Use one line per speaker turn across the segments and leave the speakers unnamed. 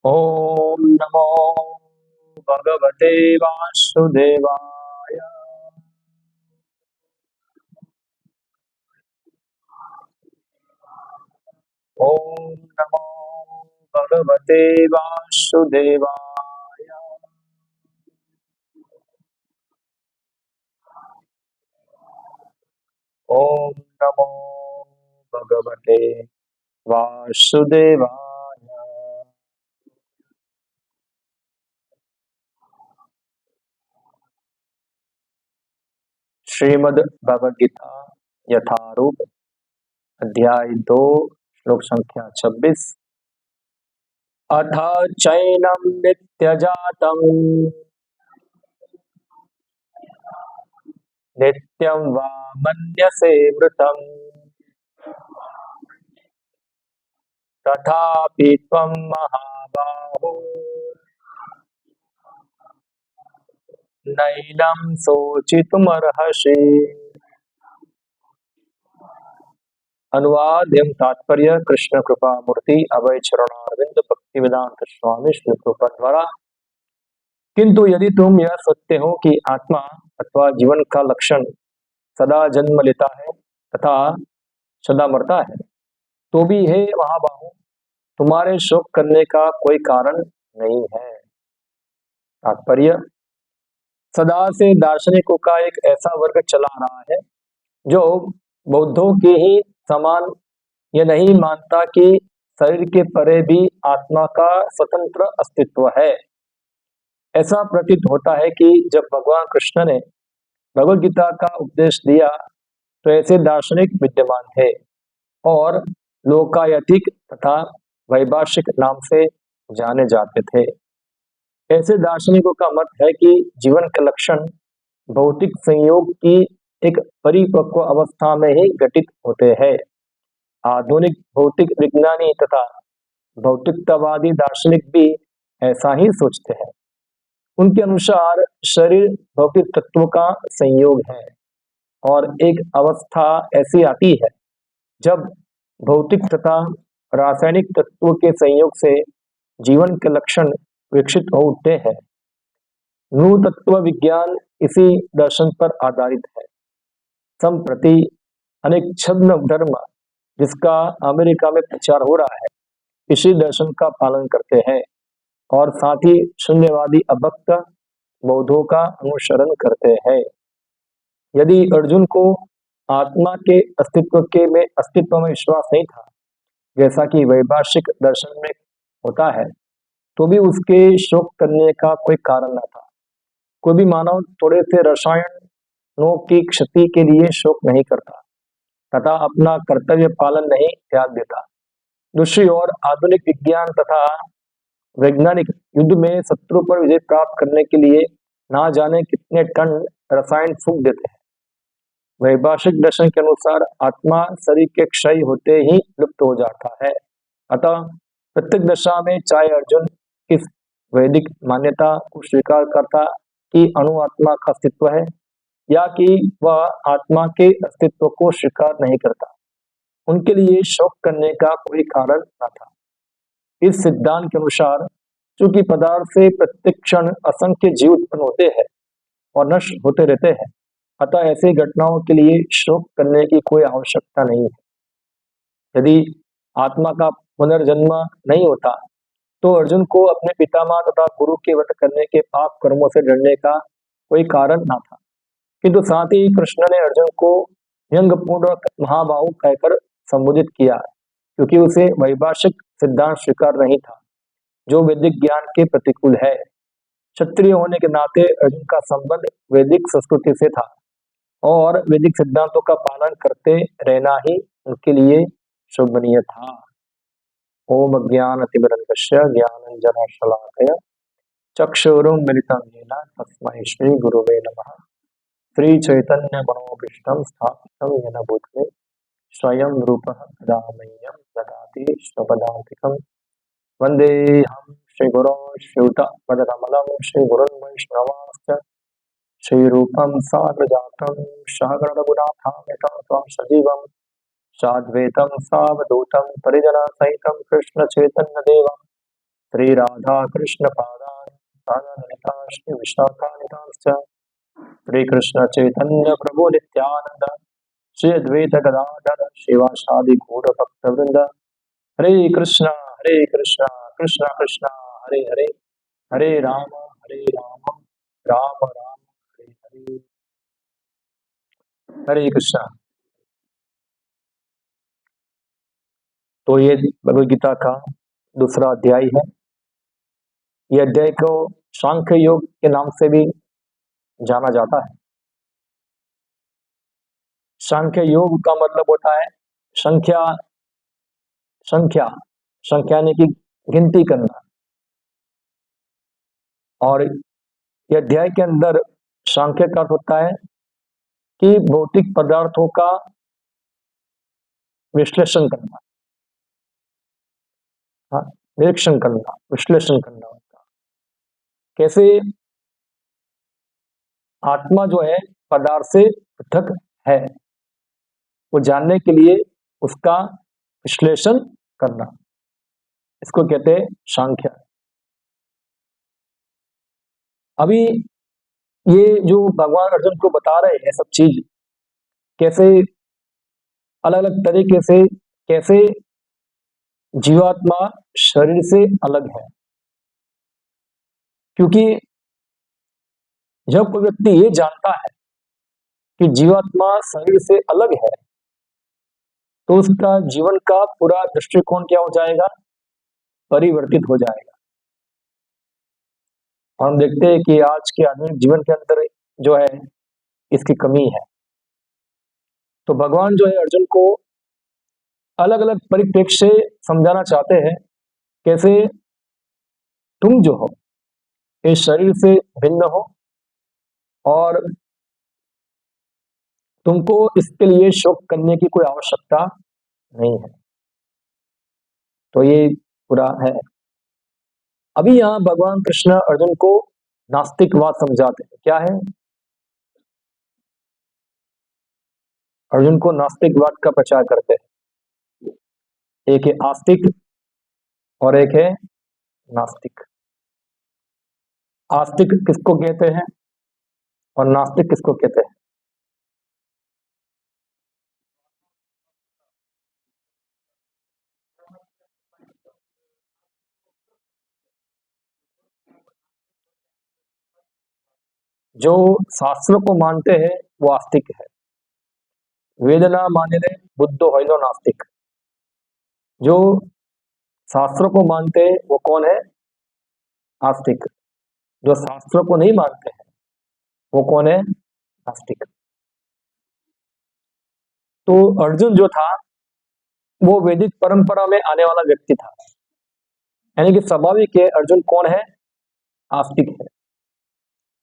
ओम नमो भगवते वासुदेवाय। ओम नमो भगवते वासुदेवाय। ओम नमो भगवते वासुदेवाय। श्रीमद् भगवद गीता यथारूप अध्याय 2 श्लोक संख्या 26। अथ चैनं नित्यजातं नित्यं वा मन्यसे मृतम् तथापि त्वं महाबाहो नैनं शोचितुमर्हसि। अनुवाद एवं तात्पर्य कृष्ण कृपा मूर्ति अभय चरणारविंद भक्ति वेदांत स्वामी श्री प्रभुपाद द्वारा। किंतु यदि तुम यह सोचते हो कि आत्मा अथवा जीवन का लक्षण सदा जन्म लेता है तथा सदा मरता है, तो भी हे महाबाहु, तुम्हारे शोक करने का कोई कारण नहीं है। तात्पर्य: सदा से दार्शनिकों का एक ऐसा वर्ग चला आ रहा है जो बौद्धों के ही समान यह नहीं मानता कि शरीर के परे भी आत्मा का स्वतंत्र अस्तित्व है। ऐसा प्रतीत होता है कि जब भगवान कृष्ण ने भगवद गीता का उपदेश दिया तो ऐसे दार्शनिक विद्यमान थे और लोकायतिक तथा वैभाषिक नाम से जाने जाते थे। ऐसे दार्शनिकों का मत है कि जीवन के लक्षण भौतिक संयोग की एक परिपक्व अवस्था में ही घटित होते हैं। आधुनिक भौतिक विज्ञानी तथा भौतिकतावादी दार्शनिक भी ऐसा ही सोचते हैं। उनके अनुसार शरीर भौतिक तत्वों का संयोग है और एक अवस्था ऐसी आती है जब भौतिक तथा रासायनिक तत्वों के संयोग से जीवन के लक्षण विकसित हो उठते हैं। नू तत्व विज्ञान इसी दर्शन पर आधारित है। संप्रति अनेक छद्म धर्म जिसका अमेरिका में प्रचार हो रहा है इसी दर्शन का पालन करते हैं और साथ ही शून्यवादी अभक्त बौद्धों का अनुसरण करते हैं। यदि अर्जुन को आत्मा के अस्तित्व में विश्वास नहीं था, जैसा कि वैभाषिक दर्शन में होता है, तो भी उसके शोक करने का कोई कारण न था। कोई भी मानव थोड़े से रसायनों की क्षति के लिए शोक नहीं करता तथा अपना कर्तव्य पालन नहीं त्याग देता। दूसरी ओर आधुनिक विज्ञान तथा वैज्ञानिक युद्ध में शत्रु पर विजय प्राप्त करने के लिए ना जाने कितने टन रसायन फूंक देते हैं। वैभाषिक दर्शन के अनुसार आत्मा शरीर के क्षय होते ही लुप्त हो जाता है। अतः प्रत्येक दशा में चाहे अर्जुन इस वैदिक मान्यता को स्वीकार करता कि अणु आत्मा का अस्तित्व है या कि वह आत्मा के अस्तित्व को स्वीकार नहीं करता, उनके लिए शोक करने का कोई कारण न था। इस सिद्धांत के अनुसार चूंकि पदार्थ से प्रत्येक क्षण असंख्य जीव उत्पन्न होते हैं और नष्ट होते रहते हैं, अतः ऐसी घटनाओं के लिए शोक करने की कोई आवश्यकता नहीं है। यदि आत्मा का पुनर्जन्म नहीं होता तो अर्जुन को अपने पितामह तथा गुरु के वध करने के पाप कर्मों से डरने का कोई कारण न था। किंतु साथ ही कृष्ण ने अर्जुन को व्यंग्यपूर्वक महाबाहु कहकर संबोधित किया क्योंकि उसे वैभाषिक सिद्धांत स्वीकार नहीं था जो वैदिक ज्ञान के प्रतिकूल है। क्षत्रिय होने के नाते अर्जुन का संबंध वैदिक संस्कृति से था और वैदिक सिद्धांतों का पालन करते रहना ही उनके लिए शोभनीय था। ओम अज्ञानतिमिरन्धस्य ज्ञानाञ्जनशलाकया चक्षुरुन्मिलितं येन तस्मै श्रीगुरुवे नमः। श्रीचैतन्यमनोभीष्टं स्थापितं येन भूतले स्वयं रूपः तदा मह्यं ददाति स्वपदान्तिकं। वन्देऽहं श्रीगुरो श्रीयुतपदकमलं श्रीगुरुन् वैष्णवांश्च श्रीरूपं साग्रजातं सहगणरघुनाथान्वितं त्वं सजीवं साद्वैतं सावधूतं परिजनसहितं कृष्णचैतन्यदेवं श्री राधा कृष्ण पादान् ललिता विशाखान्वितांश्च श्री कृष्ण चैतन्य प्रभु नित्यानंद श्री अद्वैत गदाधर शिवासादि गौर भक्त वृंद। हरे कृष्णा कृष्ण कृष्ण हरे हरे, हरे राम राम राम हरे हरे। हरे कृष्णा। तो ये भगवद गीता का दूसरा अध्याय है। यह अध्याय को सांख्य योग के नाम से भी जाना जाता है। सांख्य योग का मतलब होता है संख्या संख्या संख्या यानी कि गिनती करना। और यह अध्याय के अंदर सांख्य का अर्थ होता है कि भौतिक पदार्थों का विश्लेषण करना, हाँ, निरीक्षण करना, विश्लेषण करना उनका। कैसे आत्मा जो है पदार्थ से पृथक है, वो जानने के लिए उसका विश्लेषण करना, इसको कहते हैं सांख्य। अभी ये जो भगवान अर्जुन को बता रहे हैं सब चीज, कैसे अलग अलग तरीके से कैसे जीवात्मा शरीर से अलग है। क्योंकि जब कोई व्यक्ति ये जानता है कि जीवात्मा शरीर से अलग है, तो उसका जीवन का पूरा दृष्टिकोण क्या हो जाएगा, परिवर्तित हो जाएगा। और हम देखते हैं कि आज के आधुनिक जीवन के अंदर जो है इसकी कमी है। तो भगवान जो है अर्जुन को अलग अलग परिप्रेक्ष्य से समझाना चाहते हैं, कैसे तुम जो हो इस शरीर से भिन्न हो और तुमको इसके लिए शोक करने की कोई आवश्यकता नहीं है। तो ये पूरा है। अभी यहाँ भगवान कृष्ण अर्जुन को नास्तिकवाद समझाते हैं। क्या है? अर्जुन को नास्तिकवाद का प्रचार करते हैं। एक है आस्तिक और एक है नास्तिक। आस्तिक किसको कहते हैं और नास्तिक किसको कहते हैं? जो शास्त्रों को मानते हैं वो आस्तिक है। वेदना माने बुद्धो हैलो नास्तिक। जो शास्त्रों को मानते हैं वो कौन है? आस्तिक। जो शास्त्रों को नहीं मानते हैं वो कौन है? नास्तिक। तो अर्जुन जो था वो वैदिक परंपरा में आने वाला व्यक्ति था, यानी कि स्वाभाविक है अर्जुन कौन है? आस्तिक है।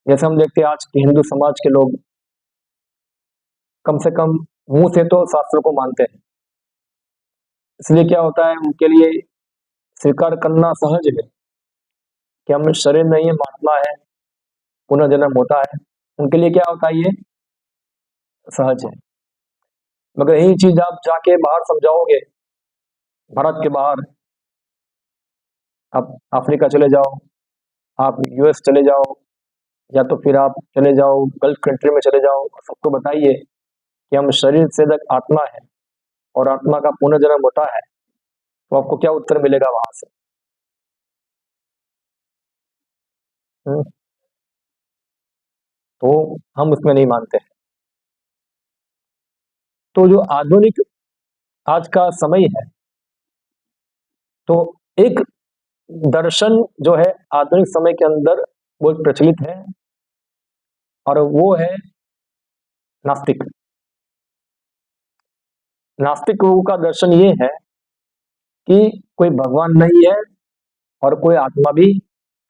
जैसे हम देखते हैं आज के हिंदू समाज के लोग कम से कम मुंह से तो शास्त्रों को मानते हैं, इसलिए क्या होता है उनके लिए स्वीकार करना सहज है कि हम शरीर नहीं है, महात्मा है, पुनर्जन्म होता है। उनके लिए क्या होता है, ये सहज है। मगर यही चीज आप जाके बाहर समझाओगे, भारत के बाहर, आप अफ्रीका चले जाओ, आप यूएस चले जाओ, या तो फिर आप चले जाओ गल्फ कंट्री में चले जाओ, सबको बताइए कि हम शरीर से अलग आत्मा है और आत्मा का पुनर्जन्म होता है, तो आपको क्या उत्तर मिलेगा वहां से? हम्म, तो हम उसमें नहीं मानते हैं। तो जो आधुनिक आज का समय है, तो एक दर्शन जो है आधुनिक समय के अंदर बहुत प्रचलित है और वो है नास्तिक। नास्तिकों का दर्शन ये है कि कोई भगवान नहीं है और कोई आत्मा भी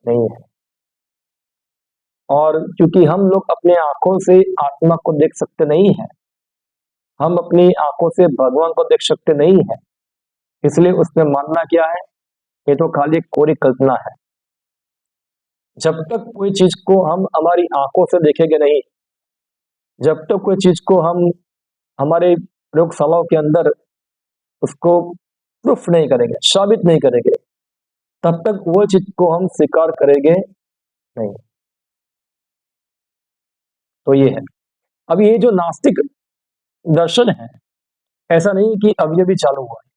नहीं है। और क्योंकि हम लोग अपने आंखों से आत्मा को देख सकते नहीं है, हम अपनी आंखों से भगवान को देख सकते नहीं है, इसलिए उसमें मानना क्या है, ये तो खाली एक कोरी कल्पना है। जब तक कोई चीज को हम हमारी आंखों से देखेंगे नहीं, जब तक कोई चीज को हम हमारे प्रयोगशालाओं के अंदर उसको प्रूफ नहीं करेंगे, साबित नहीं करेंगे, तब तक वो चीज को हम स्वीकार करेंगे नहीं। तो ये है। अब ये जो नास्तिक दर्शन है, ऐसा नहीं कि अभी अभी चालू हुआ है।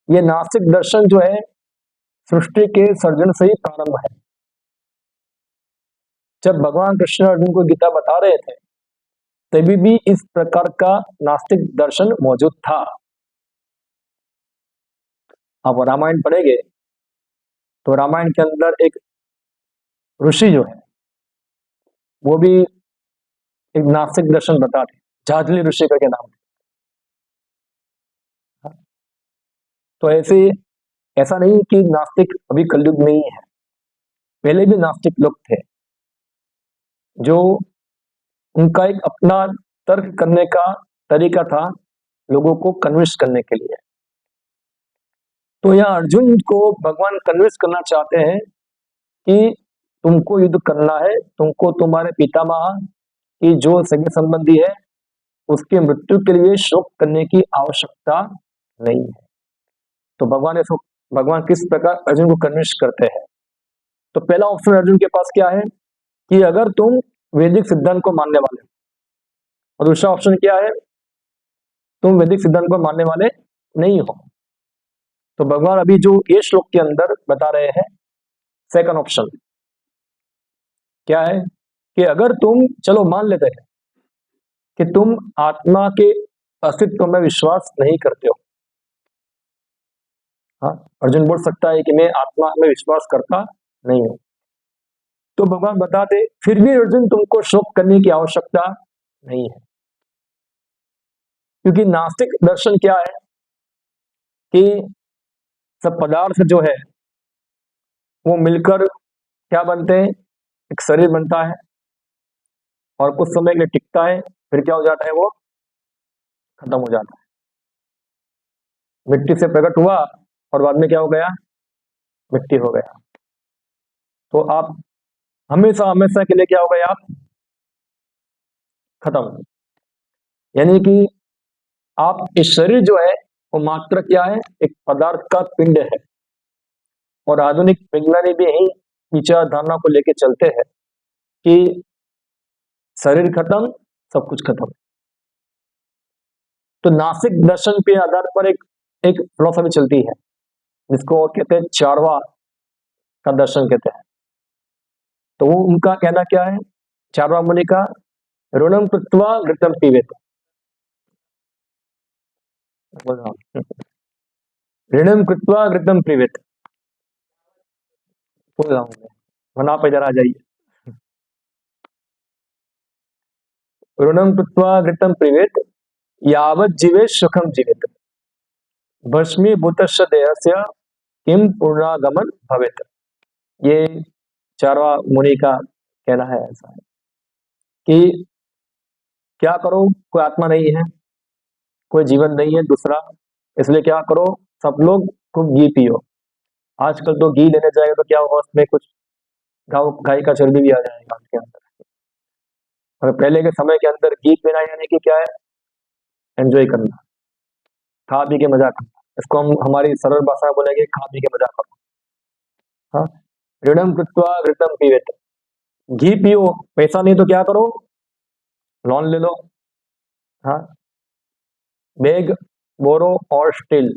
ये नास्तिक दर्शन जो है सृष्टि के सर्जन से ही प्रारंभ है। जब भगवान कृष्ण अर्जुन को गीता बता रहे थे, तभी भी इस प्रकार का नास्तिक दर्शन मौजूद था। आप रामायण पढ़ेंगे तो रामायण के अंदर एक ऋषि जो है वो भी एक नास्तिक दर्शन बताते, जाजली ऋषि का नाम। तो ऐसा नहीं कि नास्तिक अभी कलयुग में ही है, पहले भी नास्तिक लोग थे जो उनका एक अपना तर्क करने का तरीका था लोगों को कन्विंस करने के लिए। तो यहाँ अर्जुन को भगवान कन्विंस करना चाहते हैं कि तुमको युद्ध करना है, तुमको तुम्हारे पितामह की जो सगे संबंधी है उसकी मृत्यु के लिए शोक करने की आवश्यकता नहीं है। तो भगवान किस प्रकार अर्जुन को कन्विंस करते हैं? तो पहला ऑप्शन अर्जुन के पास क्या है कि अगर तुम वैदिक सिद्धांत को मानने वाले हो, और दूसरा ऑप्शन क्या है, तुम वैदिक सिद्धांत को मानने वाले नहीं हो। तो भगवान अभी जो ये श्लोक के अंदर बता रहे हैं, सेकंड ऑप्शन क्या है कि अगर तुम, चलो मान लेते हैं कि तुम आत्मा के अस्तित्व में विश्वास नहीं करते हो। हाँ, अर्जुन बोल सकता है कि मैं आत्मा में विश्वास करता नहीं हूं। तो भगवान बताते फिर भी अर्जुन तुमको शोक करने की आवश्यकता नहीं है, क्योंकि नास्तिक दर्शन क्या है कि सब पदार्थ जो है वो मिलकर क्या बनते हैं, एक शरीर बनता है और कुछ समय के लिए टिकता है, फिर क्या हो जाता है, वो खत्म हो जाता है। मिट्टी से प्रकट हुआ और बाद में क्या हो गया, मिट्टी हो गया। तो आप हमेशा हमेशा के लिए क्या हो गए, आप खत्म। यानी कि आप इस शरीर जो है वो मात्र क्या है, एक पदार्थ का पिंड है। और आधुनिक विज्ञानी भी यही विचारधारणा को लेकर चलते हैं कि शरीर खत्म, सब कुछ खत्म। तो नास्तिक दर्शन के आधार पर एक फिलोसफी चलती है जिसको कहते हैं चारवा का दर्शन कहते हैं। तो वो उनका कहना क्या है, चारवा मुनि का, ऋणम कृत्वा घृतम पीवेत। ऋणम कृत्वा घृतम पीवेत, बोल रहा हूं मैं, वरना आप इधर आ जाइए। ऋणम कृत्वा घृतम पीवेत यावत जीवेत सुखम जीवेत भस्मीभूतस्य देहस्य किम पुनरागमन भवेत। ये चारवा मुनि का कहना है ऐसा है कि क्या करो, कोई आत्मा नहीं है, कोई जीवन नहीं है दूसरा, इसलिए क्या करो, सब लोग खूब घी पियो। आजकल तो घी लेने जाएगा तो क्या होगा, उसमें कुछ गाय का चर्बी भी आ जाएगा उसके अंदर। और पहले के समय के अंदर घी पीना यानी कि क्या है, एंजॉय करना, खा पी के मजा करना। इसको हम हमारी सरल भाषा में बोलेंगे, खा पी के मजा करो। हाँ, ऋणम कृत्वा घृतम पीवेत, घी पियो, पैसा नहीं तो क्या करो, लोन ले लो। हाँ, बैग बोरो और स्टील,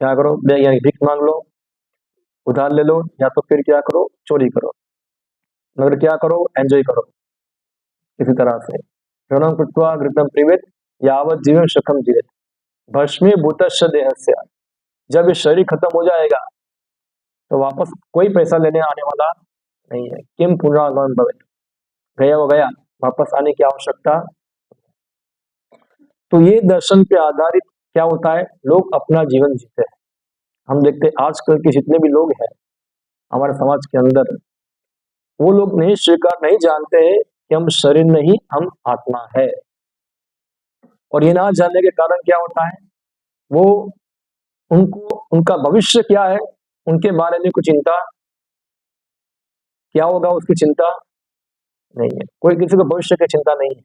क्या करो, बैग यानी भीख मांग लो, उधार ले लो, या तो फिर क्या करो, चोरी करो, मगर क्या करो, एंजॉय करो किसी तरह से। ऋणम कृत्वा घृतम पीवेत यावत जीवन सुखम जीवेत भस्मी भूतस्य देहस्य। जब ये शरीर खत्म हो जाएगा तो वापस कोई पैसा लेने आने वाला नहीं है। किम पुनरागमन भवेत, गया वो गया, वापस आने की आवश्यकता। तो ये दर्शन पे आधारित क्या होता है, लोग अपना जीवन जीते हैं। हम देखते हैं आजकल के जितने भी लोग हैं हमारे समाज के अंदर, वो लोग नहीं जानते हैं कि हम शरीर नहीं, हम आत्मा है। और ये ना जानने के कारण क्या होता है, वो उनको उनका भविष्य क्या है उनके बारे में कुछ चिंता, क्या होगा उसकी चिंता नहीं है। कोई किसी को भविष्य की चिंता नहीं है।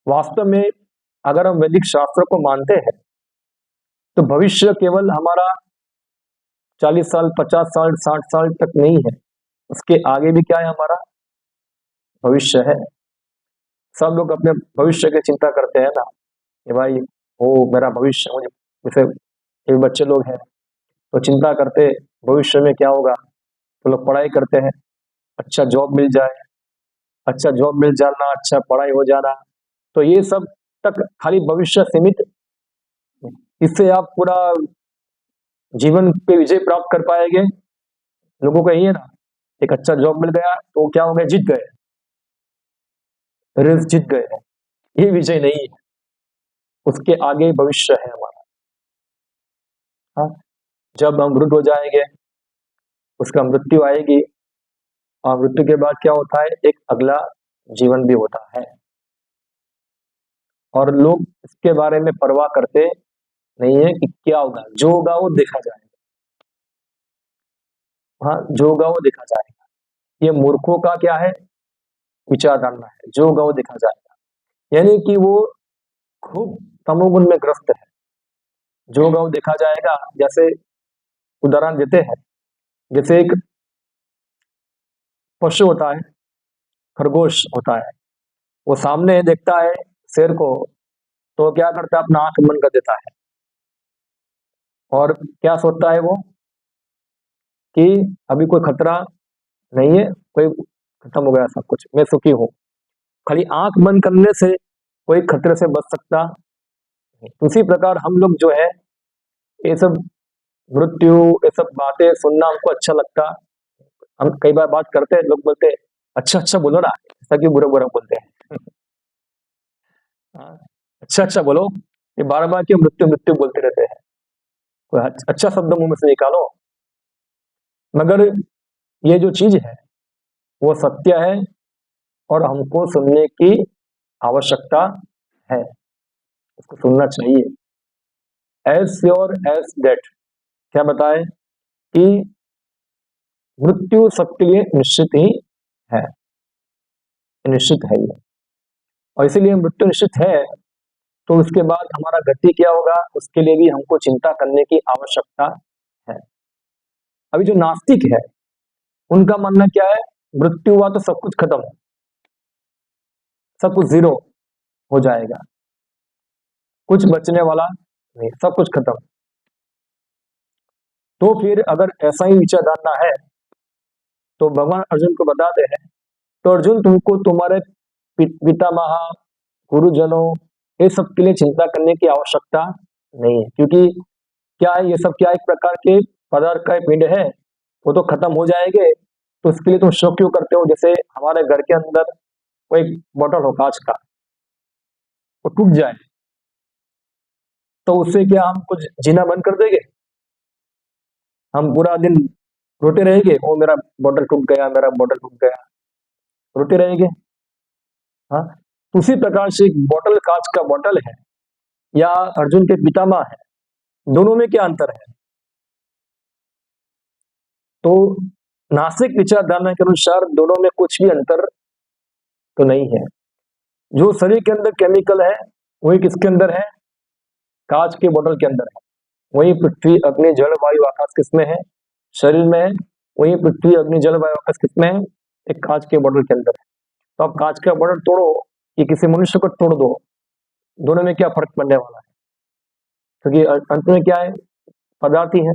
वास्तव में अगर हम वैदिक शास्त्र को मानते हैं तो भविष्य केवल हमारा 40 साल, 50 साल, 60 साल तक नहीं है, उसके आगे भी क्या है, हमारा भविष्य है। सब लोग अपने भविष्य की चिंता करते हैं ना, कि भाई वो मेरा भविष्य, मुझे जैसे एक बच्चे लोग हैं तो चिंता करते भविष्य में क्या होगा, तो लोग पढ़ाई करते हैं, अच्छा जॉब मिल जाए, अच्छा जॉब मिल जाना, अच्छा पढ़ाई हो जाना, तो ये सब तक खाली भविष्य सीमित, इससे आप पूरा जीवन पे विजय प्राप्त कर पाएंगे। लोगों का यही है ना, एक अच्छा जॉब मिल गया तो क्या हो गया, जीत गए, रेस जीत गए हैं, ये विजय नहीं है, उसके आगे भविष्य है हमारा। हाँ, जब हम वृद्ध हो जाएंगे, उसका मृत्यु आएगी, और मृत्यु के बाद क्या होता है, एक अगला जीवन भी होता है, और लोग इसके बारे में परवाह करते नहीं है कि क्या होगा, जो होगा वो देखा जाएगा। हाँ, जो होगा वो देखा जाएगा, ये मूर्खों का क्या है, विचार डालना है, जो होगा वो देखा जाएगा, यानी कि वो खूब तमोगुण में ग्रस्त है। जो होगा वो देखा जाएगा, जैसे उदाहरण देते हैं, जैसे एक पशु होता है, खरगोश होता है, वो सामने देखता है शेर को, तो क्या करता है, अपना आंख बंद कर देता है, और क्या सोचता है वो, कि अभी कोई खतरा नहीं है, कोई खत्म हो गया सब कुछ, मैं सुखी हूँ। खाली आंख बंद करने से कोई खतरे से बच सकता नहीं। उसी प्रकार हम लोग जो है, ये सब मृत्यु, ये सब बातें सुनना हमको अच्छा लगता, हम कई बार बात करते हैं, लोग बोलते हैं अच्छा अच्छा बोलो ना, ऐसा क्यों बुरा बुरा बोलते हैं। हाँ, अच्छा अच्छा बोलो, ये बार बार क्यों मृत्यु मृत्यु बोलते रहते हैं, कोई अच्छा शब्द मुंह में से निकालो। मगर ये जो चीज है वो सत्य है, और हमको सुनने की आवश्यकता है, उसको सुनना चाहिए। एज श्योर एज डेट, क्या बताए कि मृत्यु सबके लिए निश्चित ही है, निश्चित है ये, और इसीलिए मृत्यु निश्चित है, तो उसके बाद हमारा गति क्या होगा, उसके लिए भी हमको चिंता करने की आवश्यकता है। अभी जो नास्तिक है, उनका मानना क्या है, मृत्यु हुआ तो सब कुछ खत्म, सब कुछ जीरो हो जाएगा, कुछ बचने वाला नहीं, सब कुछ खत्म। तो फिर अगर ऐसा ही विचारधारा है, तो भगवान अर्जुन को बताते हैं, तो अर्जुन तुमको तुम्हारे पितामह, गुरुजनों, ये सब के लिए चिंता करने की आवश्यकता नहीं है, क्योंकि क्या है, ये सब क्या एक प्रकार के पदार्थ का पिंड है, वो तो खत्म हो जाएंगे, तो उसके लिए तुम शोक क्यों करते हो। जैसे हमारे घर के अंदर कोई बोतल हो कांच का, वो टूट जाए, तो उससे क्या हम कुछ जीना बंद कर देंगे, हम पूरा दिन रोते रहेंगे, ओ मेरा बोतल टूट गया, मेरा बोतल टूट गया, रोते रहेंगे। हाँ, उसी प्रकार से एक बोतल कांच का बोतल है, या अर्जुन के पितामह है, दोनों में क्या अंतर है। तो नास्तिक विचारधारा के अनुसार दोनों में कुछ भी अंतर तो नहीं है। जो शरीर के अंदर केमिकल है, वही किसके अंदर है, कांच के बोतल के अंदर है। वही पृथ्वी अग्नि जल वायु आकाश किसमें है, शरीर में है। वही पृथ्वी अग्नि जल वायु आकाश किसमें है, एक कांच के बोतल के अंदर है। तो आप कांच का बोतल तोड़ो, कि किसी मनुष्य को तोड़ दो, दोनों में क्या फर्क पड़ने वाला है, क्योंकि अंत में क्या है, पदार्थ ही है।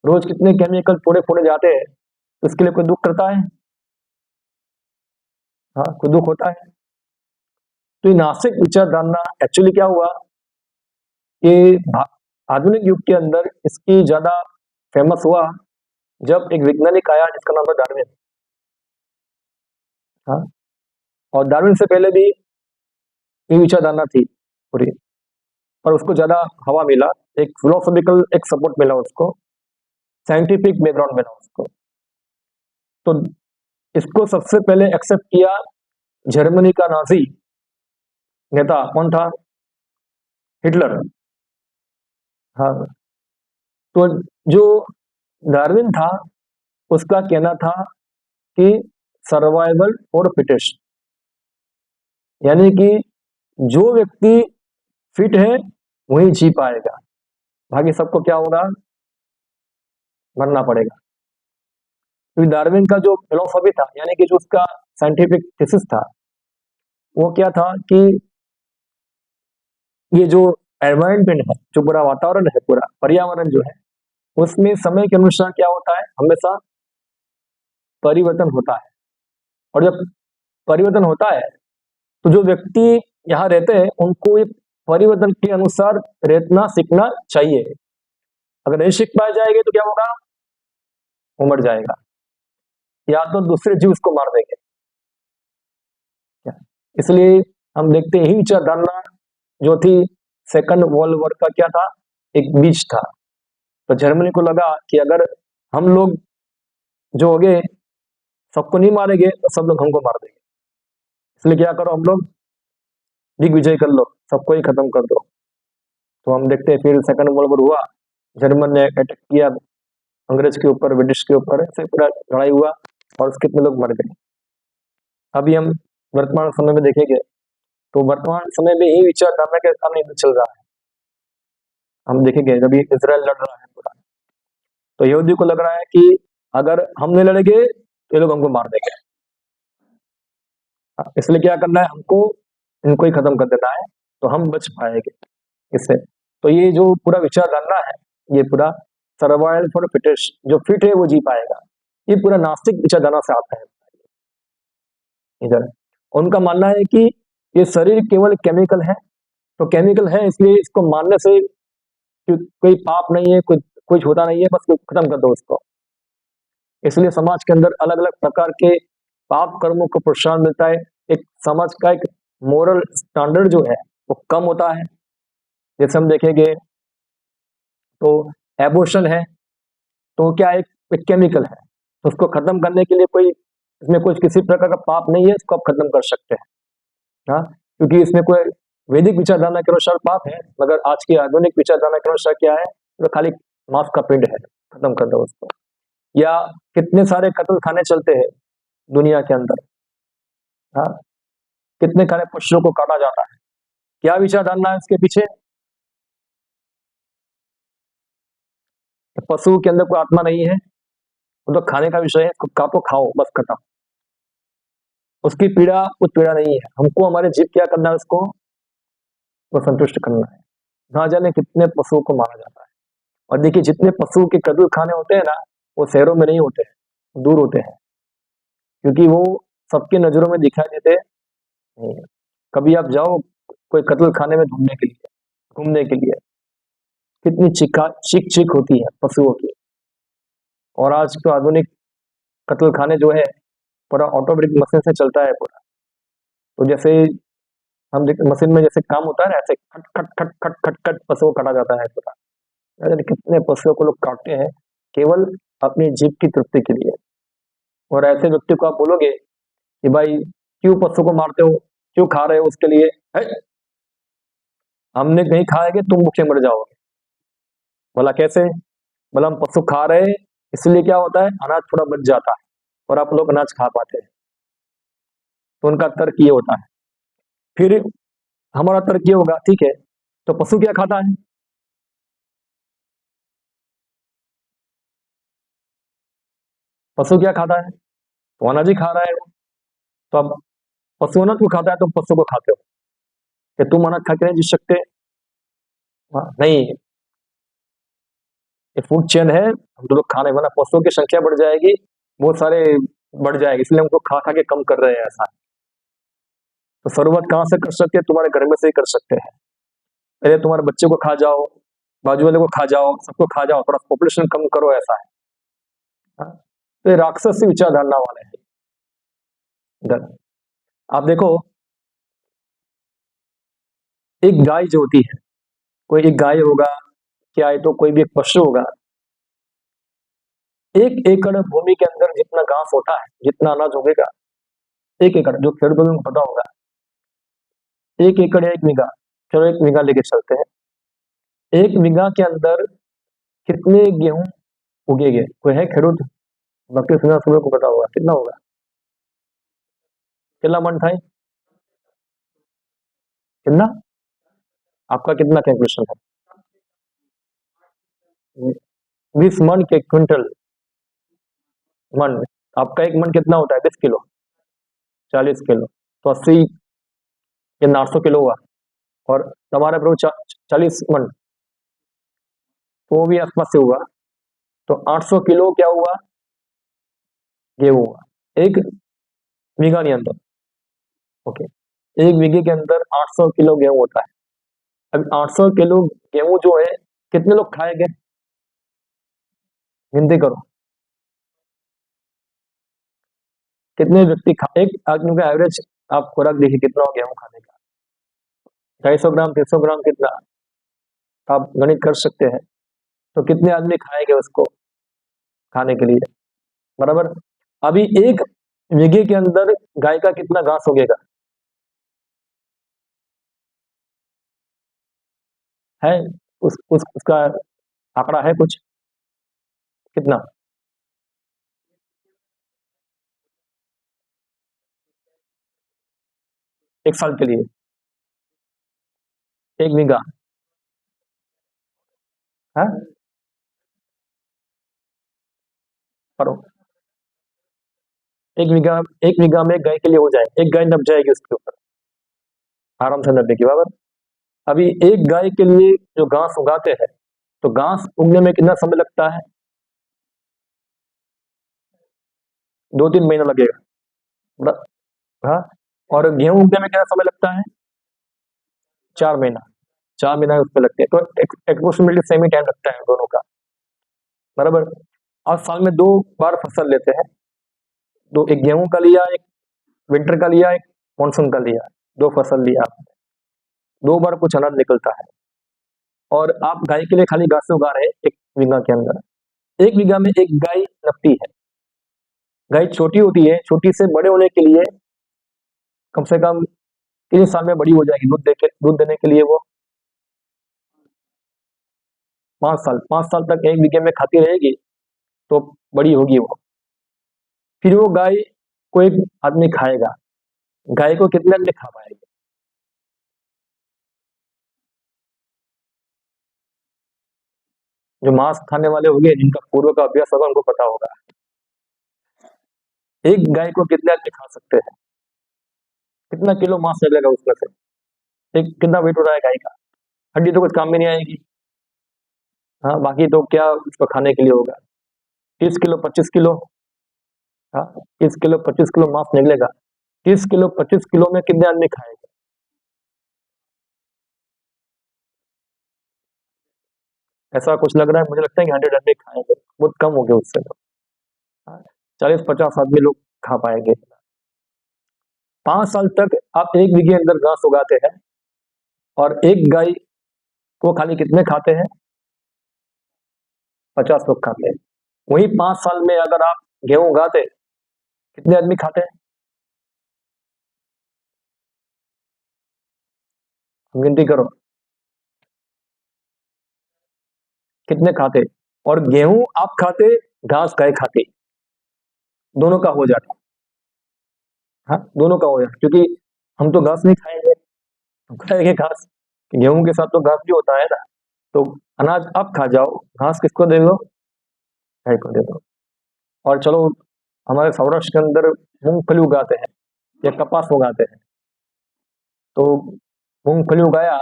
रोज कितने केमिकल फोड़े फोड़े जाते हैं, तो इसके लिए कोई दुख करता है, हाँ कोई दुख होता है। तो ये नास्तिक विचारधारा एक्चुअली क्या हुआ, कि आधुनिक युग के अंदर इसकी ज्यादा फेमस हुआ जब एक वैज्ञानिक आया जिसका नाम था डार्विन। हाँ, और डार्विन से पहले भी ये विचारधारा थी पूरी, पर उसको ज्यादा हवा मिला, एक फिलोसॉफिकल एक सपोर्ट मिला उसको, साइंटिफिक बैकग्राउंड मिला उसको। तो इसको सबसे पहले एक्सेप्ट किया जर्मनी का नाजी नेता, कौन था, हिटलर। हाँ, तो जो डार्विन था, उसका कहना था कि सर्वाइवल फॉर फिटेस्ट, यानी कि जो व्यक्ति फिट है वही जी पाएगा, बाकी सबको क्या होगा, मरना पड़ेगा। क्योंकि डार्विन का जो फिलोसफी था, यानी कि जो उसका साइंटिफिक थीसिस था, वो क्या था कि ये जो एनवायरनमेंट है, जो पूरा वातावरण है, पूरा पर्यावरण जो है, उसमें समय के अनुसार क्या होता है, हमेशा परिवर्तन होता है। और जब परिवर्तन होता है तो जो व्यक्ति यहाँ रहते हैं उनको ये परिवर्तन के अनुसार रहना सीखना चाहिए। अगर नहीं सीख पाए जाएंगे तो क्या होगा, वो मर जाएगा, या तो दूसरे जीव उसको मार देंगे। क्या? इसलिए हम देखते हैं, यही विचारधारा जो थी सेकंड वर्ल्ड वॉर का क्या था, एक बीज था। तो जर्मनी को लगा कि अगर हम लोग जो हो गए सबको नहीं मारेंगे तो सब लोग हमको मार देंगे, इसलिए क्या करो, हम लोग दिग्विजय कर लो, सबको ही खत्म कर दो। तो हम देखते हैं फिर सेकंड वर्ल्ड वॉर हुआ, जर्मन ने अटैक किया अंग्रेज के ऊपर, ब्रिटिश के ऊपर, ऐसे पूरा लड़ाई हुआ और उसके कितने लोग मर गए। अभी हम वर्तमान समय में देखेंगे तो वर्तमान समय में ही विचारधारा के सामने युद्ध चल रहा है। हम देखेंगे जब ये इसराइल लड़ रहा है पूरा, तो यहूदी को लग रहा है कि अगर हम नहीं लड़ेंगे तो ये लोग हमको मार देंगे, इसलिए क्या करना है, हमको इनको ही खत्म कर देना है तो हम बच पाएंगे इससे। तो ये जो पूरा विचारधारा है, ये पूरा सर्वाइवल फॉर फिटेस्ट, जो फिट है वो जी पाएगा, ये पूरा नास्तिक विचारधारा से आता है इधर। उनका मानना है कि ये शरीर केवल केमिकल है, तो केमिकल है इसलिए इसको मानने से कोई पाप नहीं है, कोई कुछ होता नहीं है, बस खत्म कर दो उसको। इसलिए समाज के अंदर अलग अलग प्रकार के पाप कर्मों को प्रोत्साहन मिलता है, एक समाज का एक मोरल स्टैंडर्ड जो है वो कम होता है। जैसे हम देखेंगे तो एबॉर्शन है, तो क्या एक केमिकल है, तो उसको खत्म करने के लिए कोई इसमें कुछ किसी प्रकार का पाप नहीं है, इसको आप खत्म कर सकते हैं। हाँ, क्योंकि इसमें कोई वैदिक विचारधारा के अनुसार पाप है, मगर आज की आधुनिक विचारधारा के अनुसार क्या है, तो खाली मांस का पिंड है, खत्म कर दो उसको। या कितने सारे कत्ल खाने चलते हैं दुनिया के अंदर, हाँ, कितने सारे पशुओं को काटा जाता है, क्या विचारधारा है इसके पीछे, पशु के अंदर कोई आत्मा नहीं है, वो तो खाने का विषय है, इसको काटो खाओ बस खत्म, उसकी पीड़ा कुछ पीड़ा नहीं है, हमको हमारे जीव क्या करना है, उसको वो संतुष्ट करना है। ना जाने कितने पशुओं को मारा जाता है। और देखिए जितने पशु के कत्ल खाने होते हैं ना, वो शहरों में नहीं होते हैं, दूर होते हैं, क्योंकि वो सबकी नजरों में दिखाई देते नहीं है। कभी आप जाओ कोई कत्ल खाने में घूमने के लिए कितनी चीख चीख होती है पशुओं की। और आज तो आधुनिक कत्ल खाने जो है पूरा ऑटोमेटिक मशीन से चलता है पूरा। तो जैसे हम मशीन में जैसे काम होता है ना, ऐसे खट खट खट खट खट खट पशुओं को काटा जाता है पूरा। यानी कितने पशुओं को लोग काटते हैं केवल अपनी जीभ की तृप्ति के लिए। और ऐसे व्यक्ति को आप बोलोगे कि भाई क्यों पशु को मारते हो, क्यों खा रहे हो उसके लिए, है हमने नहीं खाएंगे तुम भूखे मर जाओगे। बोला कैसे, बोला हम पशु खा रहे हैं इसलिए क्या होता है, अनाज थोड़ा बच जाता है और आप लोग अनाज खा पाते हैं। तो उनका तर्क ये होता है। फिर हमारा तर्क ये होगा, ठीक है तो पशु क्या खाता है, पशु क्या खाता है, तो अनाज ही खा रहा है वो। तो अब पशु अनाज को खाता है, तुम पशु को खाते हो, कि तुम अनाज खा के नहीं जी सकते। हाँ, नहीं, ये फूड चेन है, हम तो लोग खा रहे हैं, वरना पशुओं की संख्या बढ़ जाएगी, बहुत सारे बढ़ जाएगी, इसलिए हमको खा खा के कम कर रहे हैं ऐसा। तो शुरुआत कहाँ से कर सकते हैं, तुम्हारे घर में से ही कर सकते हैं। पहले तुम्हारे बच्चे को खा जाओ, बाजू वाले को खा जाओ, सबको खा जाओ, थोड़ा पॉपुलेशन कम करो, ऐसा है। हाँ? तो ये राक्षसी विचारधारणा वाले हैं इधर। आप देखो एक गाय जो होती है, कोई एक गाय होगा, क्या है तो कोई भी एक पशु होगा, 1 एकड़ भूमि के अंदर जितना घास होता है, जितना अनाज उगेगा, 1 एकड़, जो खेडूतों को पता होगा, 1 एकड़ या 1 बीघा, चलो 1 बीघा लेके चलते हैं, 1 बीघा के अंदर कितने गेहूं उगेगे, कोई है खेडूत, बाकी सुना सुबह को पता होगा कितना होगा, कितना मन था, कितना, आपका कितना कैलकुलेशन है, 20 मन के क्विंटल मन। आपका एक मन कितना होता है? 20 किलो, 40 किलो, तो 80 या 800 किलो हुआ। और हमारा प्रभु 40 मन, तो वो भी आसपास से हुआ। तो 800 किलो क्या हुआ? गेहूं हुआ एक बीघा के अंदर। ओके, एक बीघे के अंदर 800 किलो गेहूं होता है। अब 800 किलो गेहूं जो है, कितने लोग खाएंगे? गिनती करो, कितने व्यक्ति खा, एक आदमी का एवरेज आप खुराक देखिए कितना हो गेहूं खाने का। 250 ग्राम, 300 ग्राम, कितना आप गणित कर सकते हैं। तो कितने आदमी खाएंगे उसको खाने के लिए? बराबर। अभी एक बीघे के अंदर गाय का कितना घास उगेगा? है उसका आंकड़ा है कुछ? कितना? एक साल के लिए एक बीघा है पर एक बीघा में गाय के लिए हो जाए, एक गाय नप जाएगी उसके ऊपर, आराम से नप देगी। बराबर। अभी एक गाय के लिए जो घास उगाते हैं, तो घास उगने में कितना समय लगता है? 2-3 महीना लगेगा। बरा- हाँ। और गेहूं उगने में कितना समय लगता है? 4 महीना। 4 महीना उसमें लगते हैं, तो अप्रोक्सीमेटली सेम ही टाइम लगता है दोनों का। बराबर। और साल में 2 बार फसल लेते हैं। दो, एक गेहूं का लिया, एक विंटर का लिया, एक मानसून का लिया, 2 फसल लिया। 2 बार कुछ अनाज निकलता है। और आप गाय के लिए खाली घास उगा रहे हैं एक बीघा के अंदर। एक बीघा में एक गाय नपती है। गाय छोटी होती है, छोटी से बड़े होने के लिए कम से कम 3 साल में बड़ी हो जाएगी। दूध देने के लिए वो 5 साल, 5 साल तक एक बीघे में खाती रहेगी, तो बड़ी होगी वो। फिर वो गाय को एक आदमी खाएगा। गाय को कितने आदमी खा पाएंगे? जो मांस खाने वाले होंगे, जिनका पूर्व का अभ्यास होगा, उनको पता होगा एक गाय को कितने आदमी खा सकते हैं, कितना किलो मांस निकलेगा उसमें से, एक कितना वेट हो रहा है गाय का। हड्डी तो कुछ काम में नहीं आएगी। हाँ, बाकी तो क्या उसको खाने के लिए होगा? 30 किलो, 25 किलो। हाँ, 30 किलो, 25 किलो मांस निकलेगा। 30 किलो, 25 किलो में कितने आदमी खाएंगे? ऐसा कुछ लग रहा है, मुझे लगता है कि 100 आदमी खाएंगे, बहुत कम हो गए उससे तो। हाँ, 40-50 आदमी लोग खा पाएंगे। 5 साल तक आप एक बीघे अंदर घास उगाते हैं, और एक गाय को खाली कितने खाते हैं? 50 लोग खाते हैं। वही 5 साल में अगर आप गेहूं उगाते, कितने आदमी खाते हैं? गिनती करो, कितने खाते? और गेहूं आप खाते, घास गाय खाती, दोनों का हो जाता। हाँ, दोनों का हो जाता, क्योंकि हम तो घास नहीं खाएंगे, हम खाएंगे घास। गेहूं के साथ तो घास भी होता है ना। तो अनाज आप खा जाओ, घास किसको दे दो? गाय को दे दो। और चलो, हमारे सौराष्ट्र के अंदर मूंगफली उगाते हैं या कपास उगाते हैं। तो मूंगफली उगाया,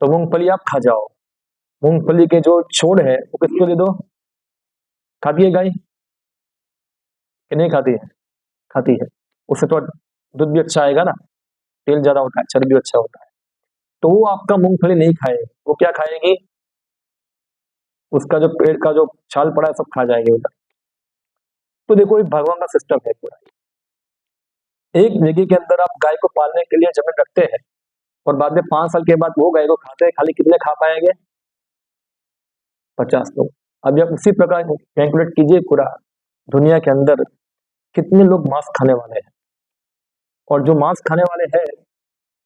तो मूंगफली आप खा जाओ। मूंगफली के जो छोड़ है वो किसको दे दो? खाती है गाय कि नहीं खाती है? खाती है। उससे तो दूध भी अच्छा आएगा ना, तेल ज्यादा होता है, चर्बी अच्छा होता है। तो वो आपका मूंगफली नहीं खाएगी, वो क्या खाएगी? उसका जो पेड़ का जो छाल पड़ा है सब खा जाएगी उधर। तो देखो, एक भगवान का सिस्टम है पूरा। एक जगह के अंदर आप गाय को पालने के लिए जमीन रखते हैं, और बाद में 5 साल के बाद वो गाय को खाते हैं, खाली कितने खा पाएंगे? 50 लोग। अभी आप उसी प्रकार कैलकुलेट कीजिए पूरा दुनिया के अंदर कितने लोग मांस खाने वाले हैं। और जो मांस खाने वाले हैं,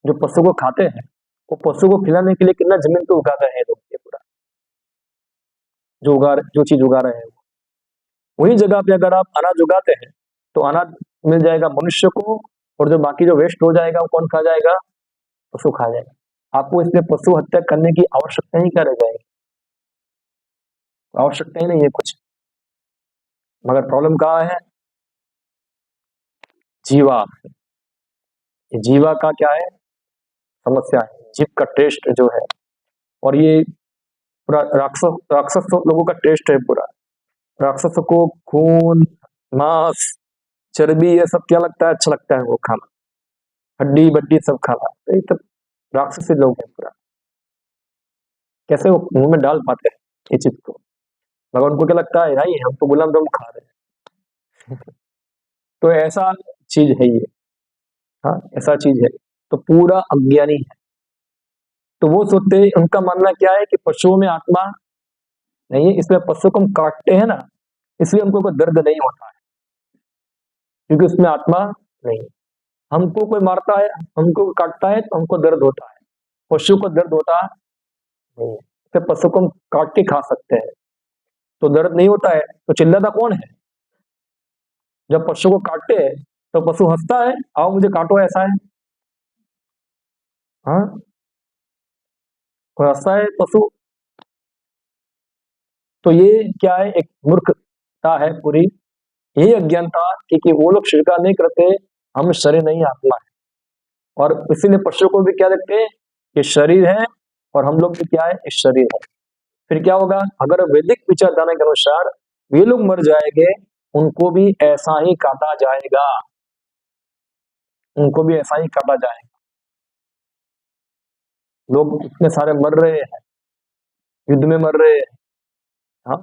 जो पशु को खाते हैं, वो पशु को खिलाने के लिए कितना जमीन पे उगा रहे हैं लोग, ये पूरा जो चीज उगा रहे हैं, वही जगह पे अगर आप अनाज उगाते हैं, तो अनाज मिल जाएगा मनुष्य को। और जो बाकी जो वेस्ट हो जाएगा वो कौन खा जाएगा? पशु खा जाएगा। आपको इसलिए पशु हत्या करने की आवश्यकता ही क्या रह जाएगी? आवश्यकता ही नहीं है कुछ। मगर प्रॉब्लम कहाँ है? जीवा। ये जीवा का क्या है? समस्या है, जीव का टेस्ट जो है। और ये पूरा राक्षस राक्षस लोगों का टेस्ट है पूरा। राक्षसों को खून, मांस, चर्बी, ये सब क्या लगता है? अच्छा लगता है वो खाना, हड्डी बड्डी सब खाना। तो ये सब राक्षसी लोग हैं पूरा। कैसे वो मुंह में डाल पाते हैं ये चीज को? मगर उनको क्या लगता है, भाई हम तो गुलाम दम खा रहे हैं। तो ऐसा चीज है ये। हाँ, ऐसा चीज है। तो पूरा अज्ञानी है। तो वो सोचते, उनका मानना क्या है कि पशुओं में आत्मा नहीं है, इसलिए पशु को हम काटते हैं ना, इसलिए हमको कोई दर्द नहीं होता है, क्योंकि उसमें आत्मा नहीं है। हमको कोई मारता है, हमको काटता है तो हमको दर्द होता है, पशु को दर्द होता नहीं है। इसलिए पशु को हम काट के खा सकते हैं, तो दर्द नहीं होता है। तो चिल्लाता कौन है? जब पशु को काटते हैं तो पशु हंसता है, आओ मुझे काटो, ऐसा है। हाँ, कोई हंसता है पशु? तो ये क्या है? एक मूर्खता है पूरी। यही अज्ञानता कि वो लोग स्वीकार नहीं करते हम शरीर नहीं आत्मा है। और इसीलिए पशु को भी क्या देखते हैं? ये शरीर है, और हम लोग भी क्या है? इस शरीर है। फिर क्या होगा? अगर वैदिक विचारधारा के अनुसार वे लोग मर जाएंगे, उनको भी ऐसा ही काटा जाएगा, उनको भी ऐसा ही काटा जाएगा। लोग इतने सारे मर रहे हैं, युद्ध में मर रहे हैं। हाँ,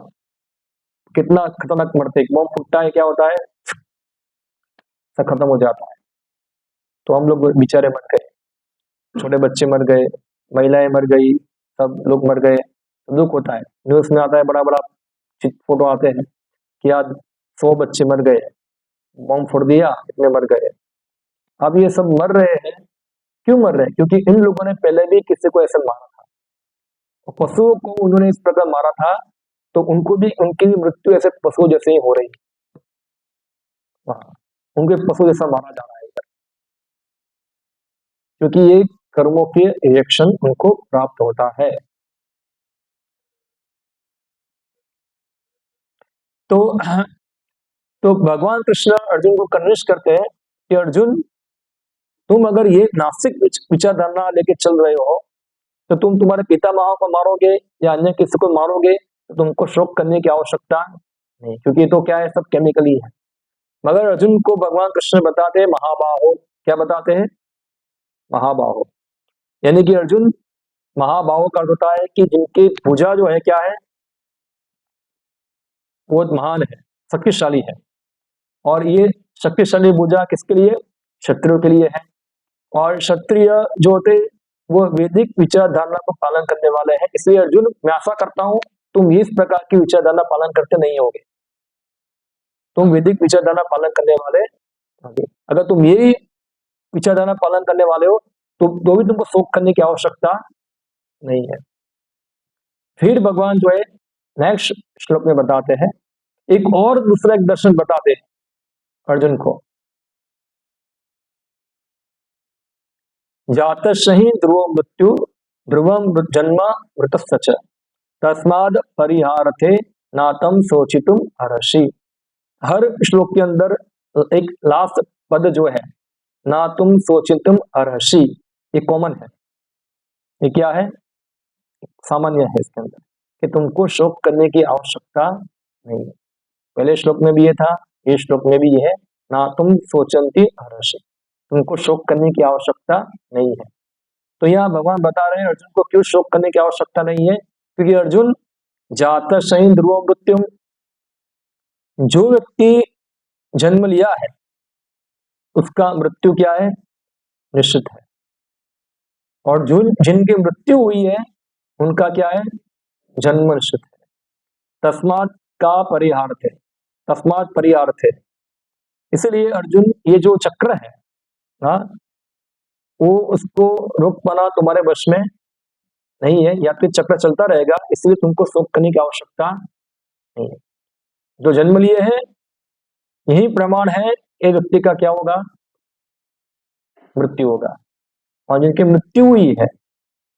कितना खतरनाक मरते, एक बम फूटता है, क्या होता है? सब खत्म हो जाता है। तो हम लोग बेचारे मर गए, छोटे बच्चे मर गए, महिलाएं मर गई, सब लोग मर गए। तो दुख होता है। न्यूज में आता है, बड़ा बड़ा फोटो आते हैं कि आज 100 बच्चे मर गए, बम फोड़ दिया, इतने मर गए। अब ये सब मर रहे हैं, क्यों मर रहे हैं? क्योंकि इन लोगों ने पहले भी किसी को ऐसे मारा था, और पशुओं को उन्होंने इस प्रकार मारा था, तो उनको भी, उनकी भी मृत्यु ऐसे पशुओं जैसे ही हो रही है। हाँ, उनके पशु जैसा मारा जा रहा है इधर, क्योंकि ये कर्मों के रिएक्शन उनको प्राप्त होता है। तो तो भगवान कृष्ण अर्जुन को कन्विंस करते हैं कि अर्जुन, तुम अगर ये नास्तिक विचारधारा लेके चल रहे हो, तो तुम तुम्हारे पितामह को मारोगे या अन्य किसी को मारोगे, तो तुमको शोक करने की आवश्यकता नहीं, क्योंकि ये तो क्या है? सब केमिकली है। मगर अर्जुन को भगवान कृष्ण बताते हैं महाबाहो। क्या बताते हैं? महाबाहो। यानी कि अर्जुन, महाबाहो का अर्थ होता है कि जिनकी पूजा जो है क्या है? वो महान है, शक्तिशाली है। और ये शक्तिशाली पूजा किसके लिए? क्षत्रियों के लिए है। और क्षत्रिय जो होते, वो वैदिक विचारधारा को पालन करने वाले हैं। इसलिए अर्जुन, मैं आशा करता हूं तुम इस प्रकार की विचारधारा पालन करते नहीं होगे, तुम वैदिक विचारधारा पालन करने वाले होगे। अगर तुम यही विचारधारा पालन करने वाले हो, तो भी तुमको शोक करने की आवश्यकता नहीं है। फिर भगवान जो है नेक्स्ट श्लोक में बताते हैं, एक और दूसरा एक दर्शन बताते हैं अर्जुन को। जातस्हि ध्रुव मृत्यु, ध्रुवम जन्म मृतस्य, तस्माद परिहारथे नातम शोचितुम अर्हसि। हर श्लोक के अंदर एक लास्ट पद जो है, ना तुम शोचितुम अर्हसि, ये कॉमन है। ये क्या है? सामान्य है इसके अंदर, कि तुमको शोक करने की आवश्यकता नहीं है। पहले श्लोक में भी ये था, ये श्लोक में भी ये है, ना तुम सोचंती अर्हसि, तुमको शोक करने की आवश्यकता नहीं है। तो यहाँ भगवान बता रहे हैं अर्जुन को क्यों शोक करने की आवश्यकता नहीं है, क्योंकि अर्जुन, जाता सही ध्रुव मृत्युम, जो व्यक्ति जन्म लिया है उसका मृत्यु क्या है? निश्चित है। और जो जिनकी मृत्यु हुई है उनका क्या है? जन्म निश्चित है। तस्मात का परिहार्थ है, तस्मात परिहार्थ है। इसलिए अर्जुन, ये जो चक्र है ना, वो उसको रोक पाना तुम्हारे वश में नहीं है, या फिर चक्र चलता रहेगा, इसलिए तुमको शोक करने की आवश्यकता नहीं है। जो जन्म लिए हैं, यही प्रमाण है एक व्यक्ति का क्या होगा? मृत्यु होगा। और जिनकी मृत्यु हुई है,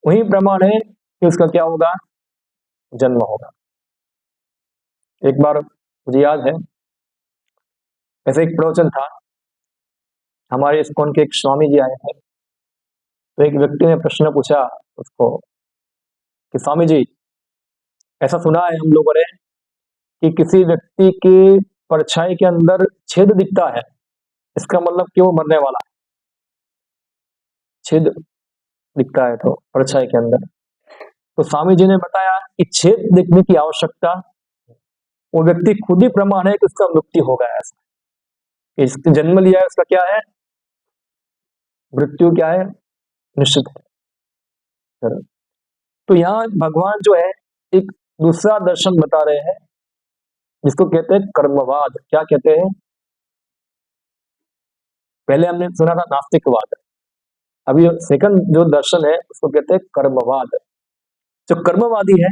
वही प्रमाण है कि उसका क्या होगा? जन्म होगा। एक बार मुझे याद है, ऐसे एक प्रवचन था, हमारे इस्कॉन के एक स्वामी जी आए थे। तो एक व्यक्ति ने प्रश्न पूछा उसको कि स्वामी जी, ऐसा सुना है हम लोगों ने कि किसी व्यक्ति की परछाई के अंदर छेद दिखता है, इसका मतलब कि वो मरने वाला है। छेद दिखता है तो परछाई के अंदर। तो स्वामी जी ने बताया कि छेद दिखने की आवश्यकता, वो व्यक्ति खुद ही प्रमाण है कि उसका मृत्यु हो गया है। इसने जन्म लिया है, उसका क्या है, मृत्यु क्या है, निश्चित है। तो यहाँ भगवान जो है एक दूसरा दर्शन बता रहे हैं, जिसको कहते हैं कर्मवाद। क्या कहते हैं, पहले हमने सुना था नास्तिकवाद, अभी सेकंड जो दर्शन है उसको कहते हैं कर्मवाद। जो कर्मवादी है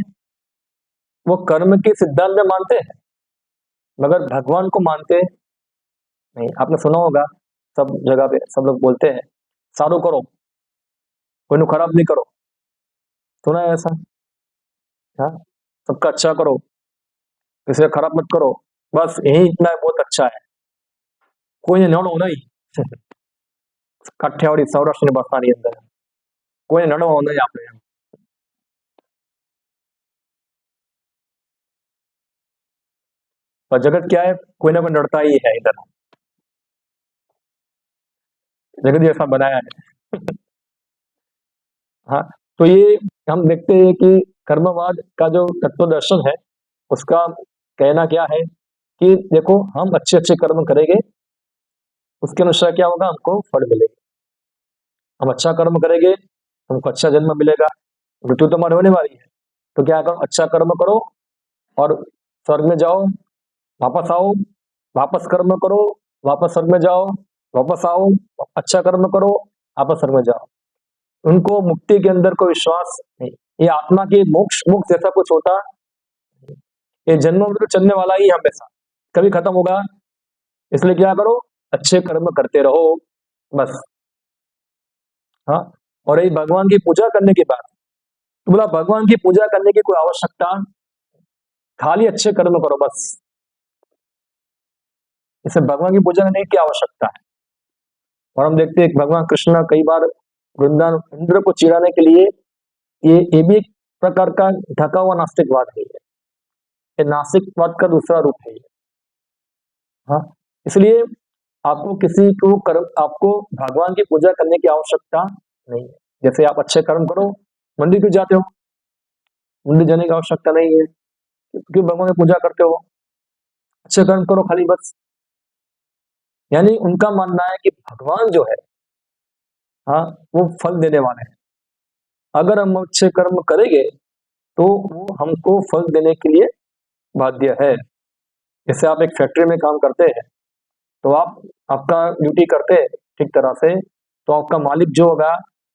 वो कर्म के सिद्धांत में मानते हैं, मगर भगवान को मानते नहीं। आपने सुना होगा, सब जगह पे सब लोग बोलते हैं सारू करो, कोई खराब नहीं करो। सुना है ऐसा? हाँ, सबका अच्छा करो, किसी का खराब मत करो, बस यही इतना है, बहुत अच्छा है। कोई नड़ो नहीं काठियावाड़ी सौराष्ट्र भाषाની અંદર કોઈ નડવો નહીં આપણે એમ। पर जगत क्या है, कोई ना कोई नड़ता ही है इधर, जगत ही ऐसा बनाया है हाँ, तो ये हम देखते हैं कि कर्मवाद का जो तत्व दर्शन है, उसका कहना क्या है कि देखो, हम अच्छे अच्छे कर्म करेंगे, उसके अनुसार क्या होगा, हमको फल मिलेगा। हम अच्छा कर्म करेंगे, हमको अच्छा जन्म मिलेगा। मृत्यु तो हमारी होने वाली है, तो क्या करो, अच्छा कर्म करो और स्वर्ग में जाओ, वापस आओ, वापस कर्म करो, वापस स्वर्ग में जाओ, वापस आओ, अच्छा कर्म करो, वापस स्वर्ग में जाओ। उनको मुक्ति के अंदर कोई विश्वास नहीं, ये आत्मा की मोक्ष मोक्ष जैसा कुछ होता, ये जन्म मृत्यु चलने वाला ही हमेशा, कभी खत्म होगा। इसलिए क्या करो, अच्छे कर्म करते रहो, बस। हाँ, और ये भगवान की पूजा करने की बात, तो बोला भगवान की पूजा करने की कोई आवश्यकता, खाली अच्छे कर्म करो बस। इसे भगवान की पूजा करने की क्या आवश्यकता है। और हम देखते हैं भगवान कृष्ण कई बार वृंदावन इंद्र को चिढ़ाने के लिए, ये भी एक प्रकार का ढका हुआ नास्तिकवाद है। ये नास्तिकवाद का दूसरा रूप है। हाँ, इसलिए आपको किसी को कर्म, आपको भगवान की पूजा करने की आवश्यकता नहीं है। जैसे आप अच्छे कर्म करो, मंदिर क्यों जाते हो, मंदिर जाने की आवश्यकता नहीं है, क्यों भगवान की पूजा करते हो, अच्छे कर्म करो खाली बस। यानी उनका मानना है कि भगवान जो है, हाँ, वो फल देने वाले हैं। अगर हम अच्छे कर्म करेंगे तो वो हमको फल देने के लिए बाध्य है। जैसे आप एक फैक्ट्री में काम करते हैं, तो आप आपका ड्यूटी करते हैं ठीक तरह से, तो आपका मालिक जो होगा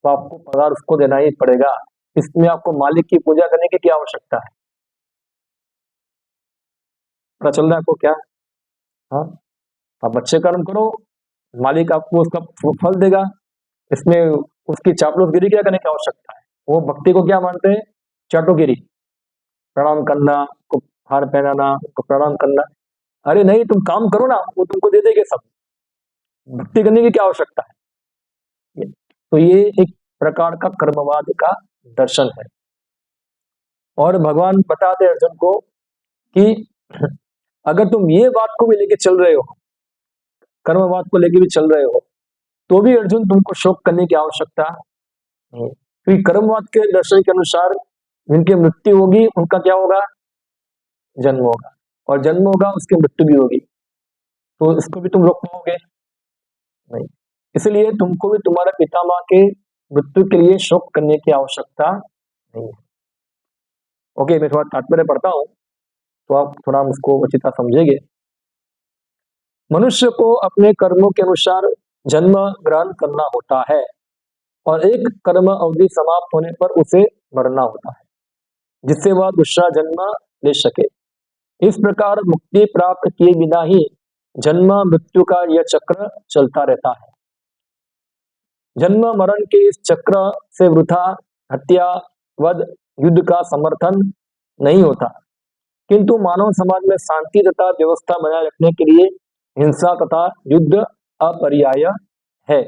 तो आपको पगार उसको देना ही पड़ेगा। इसमें आपको मालिक की पूजा करने की क्या आवश्यकता है, पता चल रहा है आपको क्या। हाँ, आप अच्छे कर्म करो, मालिक आपको उसका फल देगा। इसमें उसकी चापलूसगिरी क्या करने की आवश्यकता है। वो भक्ति को क्या मानते हैं, चाटोगिरी, प्रणाम करना, को हार पहनाना, को प्रणाम करना। अरे नहीं, तुम काम करो ना, वो तुमको दे देंगे सब, भक्ति करने की क्या आवश्यकता है। तो ये एक प्रकार का कर्मवाद का दर्शन है। और भगवान बताते अर्जुन को कि अगर तुम ये बात को भी लेके चल रहे हो, कर्मवाद को लेके भी चल रहे हो, तो भी अर्जुन तुमको शोक करने की आवश्यकता नहीं, क्योंकि कर्मवाद के दर्शन के अनुसार जिनकी मृत्यु होगी उनका क्या होगा, जन्म होगा, और जन्म होगा उसकी मृत्यु भी होगी। तो इसको भी तुम रोक पाओगे नहीं। इसलिए तुमको भी तुम्हारे पितामह के मृत्यु के लिए शोक करने की आवश्यकता नहीं है। ओके, मैं थोड़ा तात्पर्य पढ़ता हूँ तो आप थोड़ा उसको अच्छी तरह समझेंगे। मनुष्य को अपने कर्मों के अनुसार जन्म ग्रहण करना होता है, और एक कर्म अवधि समाप्त होने पर उसे मरना होता है, जिससे वह दूसरा जन्म ले सके। इस प्रकार मुक्ति प्राप्त किए बिना ही जन्म मृत्यु का यह चक्र चलता रहता है। जन्म मरण के इस चक्र से वृथा हत्या, वध, युद्ध का समर्थन नहीं होता। किंतु मानव समाज में शांति तथा व्यवस्था बनाए रखने के लिए हिंसा तथा युद्ध अपरिहार्य है।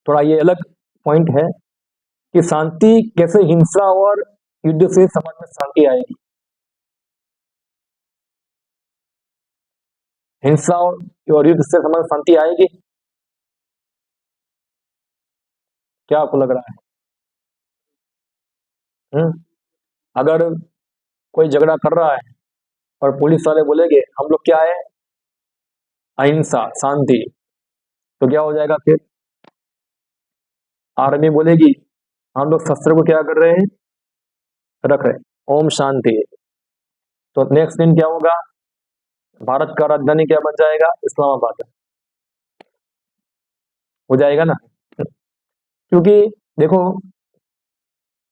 थोड़ा ये अलग पॉइंट है कि शांति कैसे, हिंसा और युद्ध से समाज में शांति आएगी। हिंसा और युद्ध से समाज में शांति आएगी, क्या आपको लग रहा है? अगर कोई झगड़ा कर रहा है और पुलिस वाले बोलेंगे हम लोग क्या है, अहिंसा शांति, तो क्या हो जाएगा फिर? आर्मी बोलेगी हम लोग शस्त्र को क्या कर रहे हैं, रख रहे हैं, ओम शांति। तो नेक्स्ट दिन क्या होगा, भारत का राजधानी क्या बन जाएगा, इस्लामाबाद हो जाएगा ना। क्योंकि देखो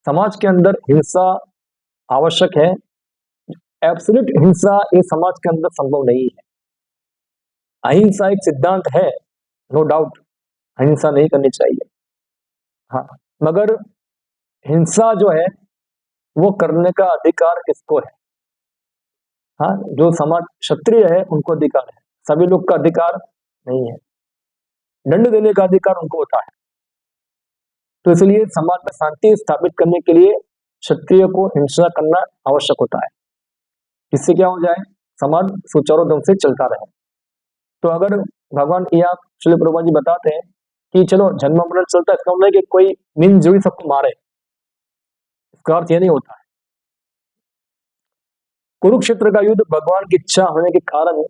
समाज के अंदर हिंसा आवश्यक है, एब्सोल्यूट हिंसा ये समाज के अंदर संभव नहीं है। अहिंसा एक सिद्धांत है, नो डाउट, अहिंसा नहीं करनी चाहिए, हाँ, मगर हिंसा जो है वो करने का अधिकार किसको है? हाँ, जो समाज क्षत्रिय है उनको अधिकार है, सभी लोग का अधिकार नहीं है, दंड देने का अधिकार उनको होता है। तो इसलिए समाज में शांति स्थापित करने के लिए क्षत्रिय को हिंसा करना आवश्यक होता है, जिससे क्या हो जाए, समाज सुचारू ढंग से चलता रहे। तो अगर भगवान या श्री प्रभुपाद जी बताते हैं कि चलो जन्म मरण चलता है, इसका मतलब है कि कोई निंद जुड़ी सबको मारे, इसका अर्थ ये नहीं होता है। कुरुक्षेत्र का युद्ध भगवान की इच्छा होने के कारण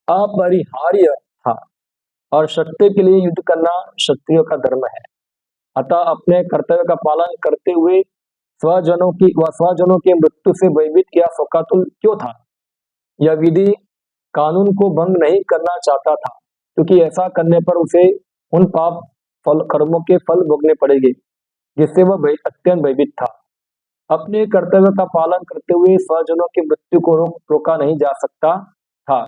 अपरिहार्य था और सत्य के लिए युद्ध करना क्षत्रियों का धर्म है। अतः अपने कर्तव्य का पालन करते हुए स्वजनों की मृत्यु से भयभीत या शोकातुल क्यों था? यह विधि कानून को भंग नहीं करना चाहता था, क्योंकि ऐसा करने पर उसे उन पाप कर्मों के फल भोगने पड़ेंगे जिससे वह अत्यंत भयभीत था। अपने कर्तव्य का पालन करते हुए स्वजनों की मृत्यु को रोका नहीं जा सकता था,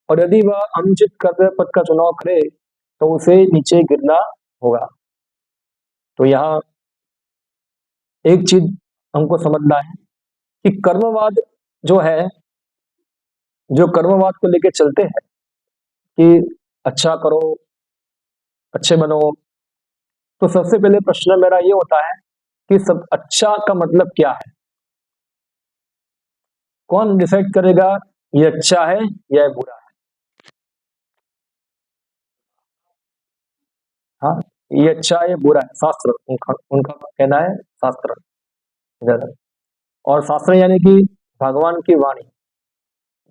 और यदि वह अनुचित कर्तव्य पथ का चुनाव करे तो उसे नीचे गिरना होगा। तो यहाँ एक चीज हमको समझना है कि कर्मवाद जो है, जो कर्मवाद को लेके चलते हैं कि अच्छा करो, अच्छे बनो, तो सबसे पहले प्रश्न मेरा ये होता है कि सब अच्छा का मतलब क्या है? कौन डिसाइड करेगा ये अच्छा है या बुरा है? हाँ, ये अच्छा है ये बुरा है, शास्त्र, उनका कहना है शास्त्र ज्यादा। और शास्त्र यानी कि भगवान की वाणी,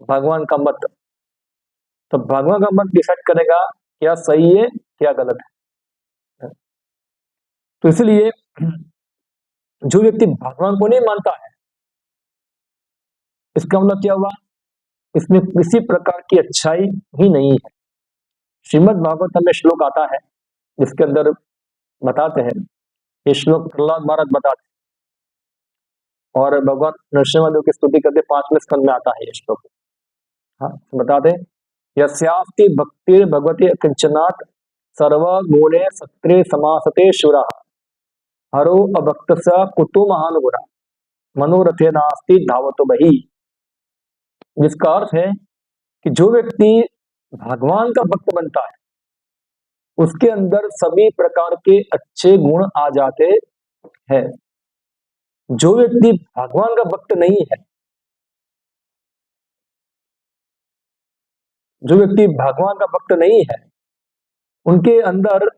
भगवान का मत। तो भगवान का मत डिसाइड करेगा क्या सही है क्या गलत है। तो इसलिए जो व्यक्ति भगवान को नहीं मानता है, इसका मतलब क्या हुआ, इसमें किसी प्रकार की अच्छाई ही नहीं है। श्रीमद् भागवत में श्लोक आता है जिसके अंदर बताते हैं, ये श्लोक प्रहलाद महाराज बताते हैं और भगवान नरसिंहदेव की स्तुति करते 5वें स्कंद में आता है ये श्लोक। हाँ, बताते यस्यास्ति भक्ति भगवती किंचनात् सर्वगुणे सत्रे समासते शुरा हरो अभक्त स कुतु महान गुणा मनोरथे नास्ति धावतो बही। जिसका अर्थ है कि जो व्यक्ति भगवान का भक्त बनता है उसके अंदर सभी प्रकार के अच्छे गुण आ जाते हैं। जो व्यक्ति भगवान का भक्त नहीं है, जो व्यक्ति भगवान का भक्त नहीं है, उनके अंदर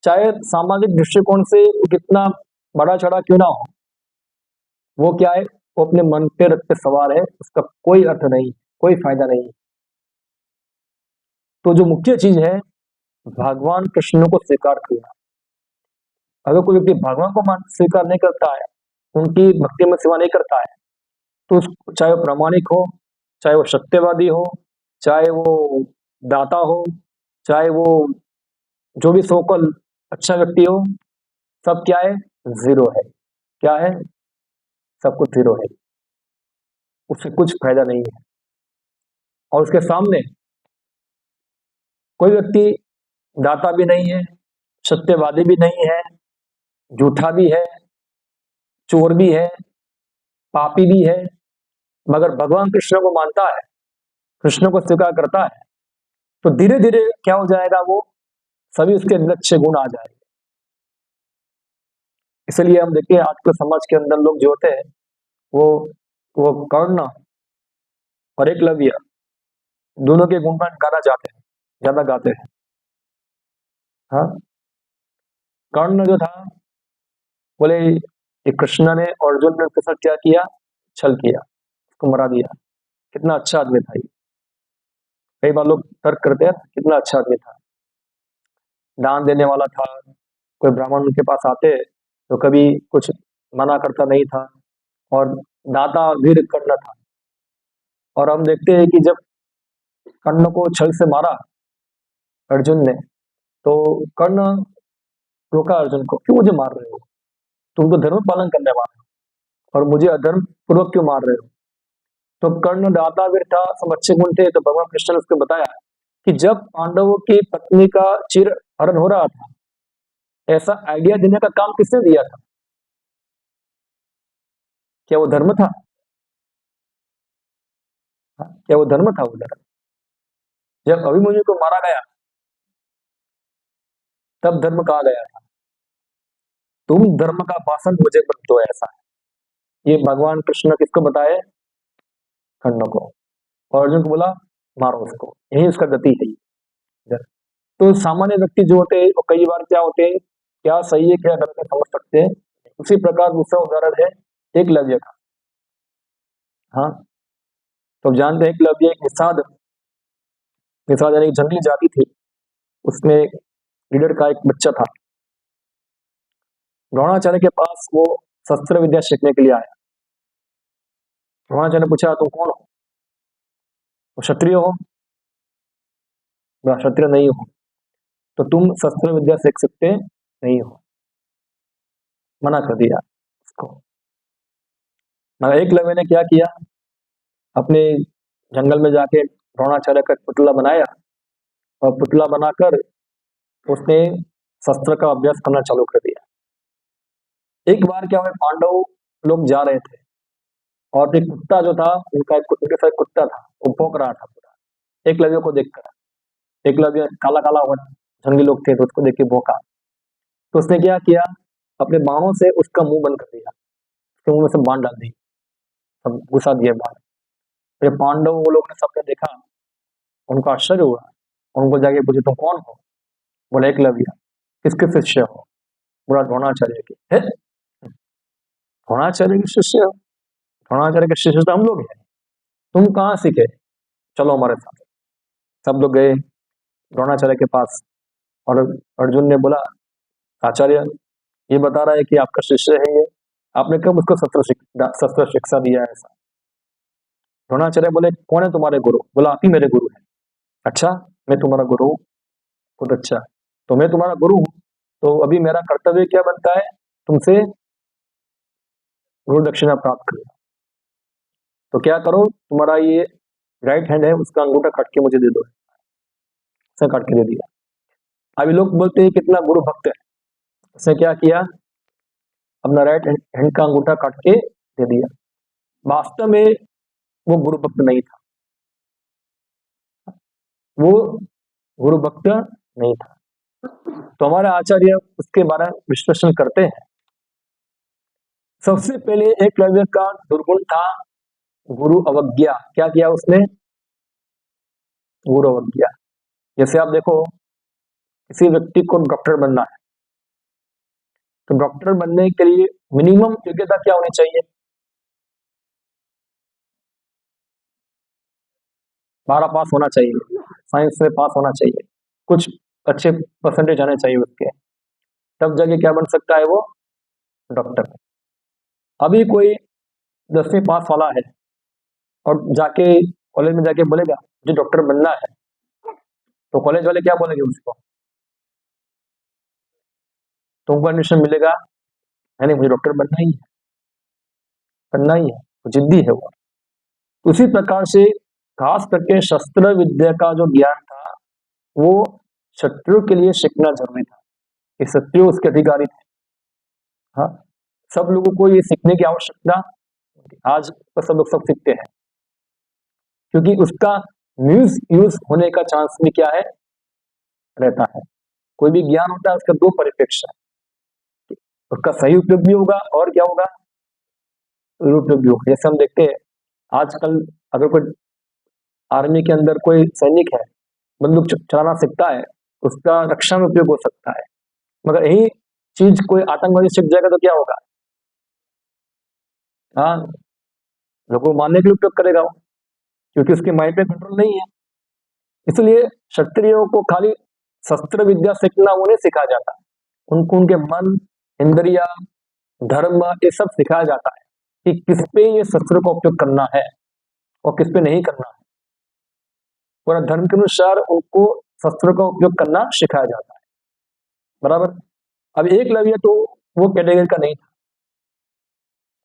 चाहे सामाजिक दृष्टिकोण से कितना बड़ा चढ़ा क्यों ना हो, वो क्या है, वो अपने मन पे रख पे सवार है, उसका कोई अर्थ नहीं, कोई फायदा नहीं। तो जो मुख्य चीज है भगवान कृष्ण को स्वीकार करना। अगर कोई व्यक्ति भगवान को स्वीकार नहीं करता है, उनकी भक्ति में सेवा नहीं करता है, तो चाहे वो प्रामाणिक हो, चाहे वो सत्यवादी हो, चाहे वो दाता हो, चाहे वो जो भी सोकल अच्छा व्यक्ति हो, सब क्या है, जीरो है। क्या है, सब कुछ जीरो है, उससे कुछ फायदा नहीं है। और उसके सामने कोई व्यक्ति दाता भी नहीं है, सत्यवादी भी नहीं है, झूठा भी है, चोर भी है, पापी भी है, मगर भगवान कृष्ण को मानता है, कृष्ण को स्वीकार करता है, तो धीरे धीरे क्या हो जाएगा, वो सभी उसके अंदर अच्छे गुण आ जाएंगे। इसलिए हम देखिए आज के समाज के अंदर लोग जो होते हैं वो वो कर्ण और एकलव्य दोनों के गुणगान गाना चाहते हैं, ज्यादा गाते हैं। हाँ, कर्ण जो था बोले ये कृष्ण ने अर्जुन ने उसके साथ क्या किया, छल किया, उसको मरा दिया। कितना अच्छा आदमी था ये। कई बार लोग तर्क करते हैं कितना अच्छा आदमी था, दान देने वाला था, कोई ब्राह्मण उनके पास आते तो कभी कुछ मना करता नहीं था, और दाता वीर कर्ण था। और हम देखते हैं कि जब कर्ण को छल से मारा अर्जुन ने, तो कर्ण रोका अर्जुन को, क्यों मुझे मार रहे हो, तुम तो धर्म पालन करने वाले हो और मुझे अधर्म पूर्वक क्यों मार रहे हो। तो कर्ण दाता वीर था, सब अच्छे गुण थे। तो भगवान कृष्ण ने उसको बताया कि जब पांडवों की पत्नी का चिर हरण हो रहा था, ऐसा आइडिया देने का काम किसने दिया था, क्या वो धर्म था? हाँ, क्या वो धर्म था? वो धर्म, जब अभिमन्यु को मारा गया तब धर्म कहा गया था, तुम धर्म का भाषण मुझे मत दो ऐसा। ये भगवान कृष्ण ने किसको बताए, कर्ण को। और अर्जुन को बोला मारो उसको, यही उसका गति है। तो सामान्य व्यक्ति जो होते हैं वो कई बार क्या होते हैं, क्या सही है क्या गलत है समझ सकते हैं। उसी प्रकार दूसरा उदाहरण है एकलव्य का। हाँ, तो जानते हैं एकलव्य एक निषाद, निषाद यानी एक जंगली जाति थी, उसमें लीडर का एक बच्चा था। द्रोणाचार्य के पास वो शस्त्र विद्या सीखने के लिए आया। द्रोणाचार्य ने पूछा तुम कौन हो, तो क्षत्रिय हो? बोला क्षत्रिय नहीं हो, तो तुम शस्त्र विद्या सीख सकते नहीं हो, मना कर दिया उसको। मगर एकलव्य ने क्या किया, अपने जंगल में जाके द्रोणाचार्य का पुतला बनाया, और पुतला बनाकर उसने शस्त्र का अभ्यास करना चालू कर दिया। एक बार क्या हुआ, पांडव लोग जा रहे थे और एक कुत्ता जो था उनके साथ कुत्ता था, वो भौंक रहा था पूरा एकलव्य को देखकर। एकलव्य काला काला हुआ, जंगली लोग थे तो उसको देख के भौंका। तो उसने क्या किया, अपने बाणों से उसका मुंह बंद कर दिया, उसके मुंह में से बाण डाल दी, सब घुसा दिए बाहर। फिर पांडव वो लोग ने सबने देखा, उनको आश्चर्य हुआ, उनको जाके पूछे तुम कौन हो? बोला एकलव्य। किसके शिष्य हो? बोला द्रोणाचार्य के। है, द्रोणाचार्य के शिष्य हो? द्रोणाचार्य के शिष्य तो हम लोग हैं, तुम कहाँ सीखे, चलो हमारे साथ। सब लोग गए द्रोणाचार्य के पास, और अर्जुन ने बोला आचार्य ये बता रहा है कि आपका शिष्य है ये, आपने कब उसको शस्त्र शिक्षा दिया है ऐसा? द्रोणाचार्य बोले कौन है तुम्हारे गुरु? बोला आप ही मेरे गुरु है। अच्छा, मैं तुम्हारा गुरु हूँ? बहुत अच्छा, तो मैं तुम्हारा गुरु हूँ, तो अभी मेरा कर्तव्य क्या बनता है, तुमसे गुरु दक्षिणा प्राप्त करना। तो क्या करो, तुम्हारा ये राइट हैंड है, उसका अंगूठा काट के मुझे दे दो। उसने काट के दे दिया। अभी लोग बोलते हैं कितना गुरु भक्त है, उसने क्या किया, अपना राइट हैंड का अंगूठा काट के दे दिया। वास्तव में वो गुरु भक्त नहीं था, वो गुरु भक्त नहीं था। तो हमारे आचार्य उसके बारे में विश्लेषण करते हैं। सबसे पहले एकलव्य का दुर्गुण था गुरु अवज्ञा। क्या किया उसने, गुरु अवज्ञा। जैसे आप देखो, किसी व्यक्ति को डॉक्टर बनना है, तो डॉक्टर बनने के लिए मिनिमम योग्यता क्या होनी चाहिए, 12 पास होना चाहिए, साइंस में पास होना चाहिए, कुछ अच्छे परसेंटेज आने चाहिए उसके, तब जाके क्या बन सकता है वो, डॉक्टर। अभी कोई 10वीं पास वाला है और जाके कॉलेज में जाके बोलेगा मुझे डॉक्टर बनना है, तो कॉलेज वाले क्या बोलेंगे उसको, तुमको एडमिशन मिलेगा, नहीं मुझे डॉक्टर बनना ही है, बनना ही है, तो जिद्दी है वो। उसी प्रकार से खास करके शस्त्र विद्या का जो ज्ञान था वो शत्रु के लिए सीखना जरूरी था, कि शत्रु उसके अधिकारी थे। हाँ, सब लोगों को ये सीखने की आवश्यकता होती। आज तो सब लोग सब सीखते हैं, क्योंकि उसका मिस यूज होने का चांस भी क्या है, रहता है। कोई भी ज्ञान होता है उसका दो परिप्रेक्ष्य है, उसका सही उपयोग भी होगा और क्या होगा, दुरुपयोग भी होगा। जैसे हम देखते हैं आजकल, अगर कोई आर्मी के अंदर कोई सैनिक है, बंदूक चलाना सीखता है, उसका रक्षा में उपयोग हो सकता है। मगर यही चीज कोई आतंकवादी सीख जाएगा तो क्या होगा, हाँ, लोगों को मारने के लिए उपयोग करेगा वो, क्योंकि उसके माइंड पे कंट्रोल नहीं है। इसलिए क्षत्रियों को खाली शस्त्र विद्या सीखना वो नहीं सिखाया जाता, उनको उनके मन, इंद्रिया, धर्म, ये सब सिखाया जाता है कि किस पे ये शस्त्र का उपयोग करना है और किस पे नहीं करना है। पूरा धर्म के अनुसार उनको शस्त्र का उपयोग करना सिखाया जाता है, बराबर। अब एकलव्य तो वो कैटेगरी का नहीं था,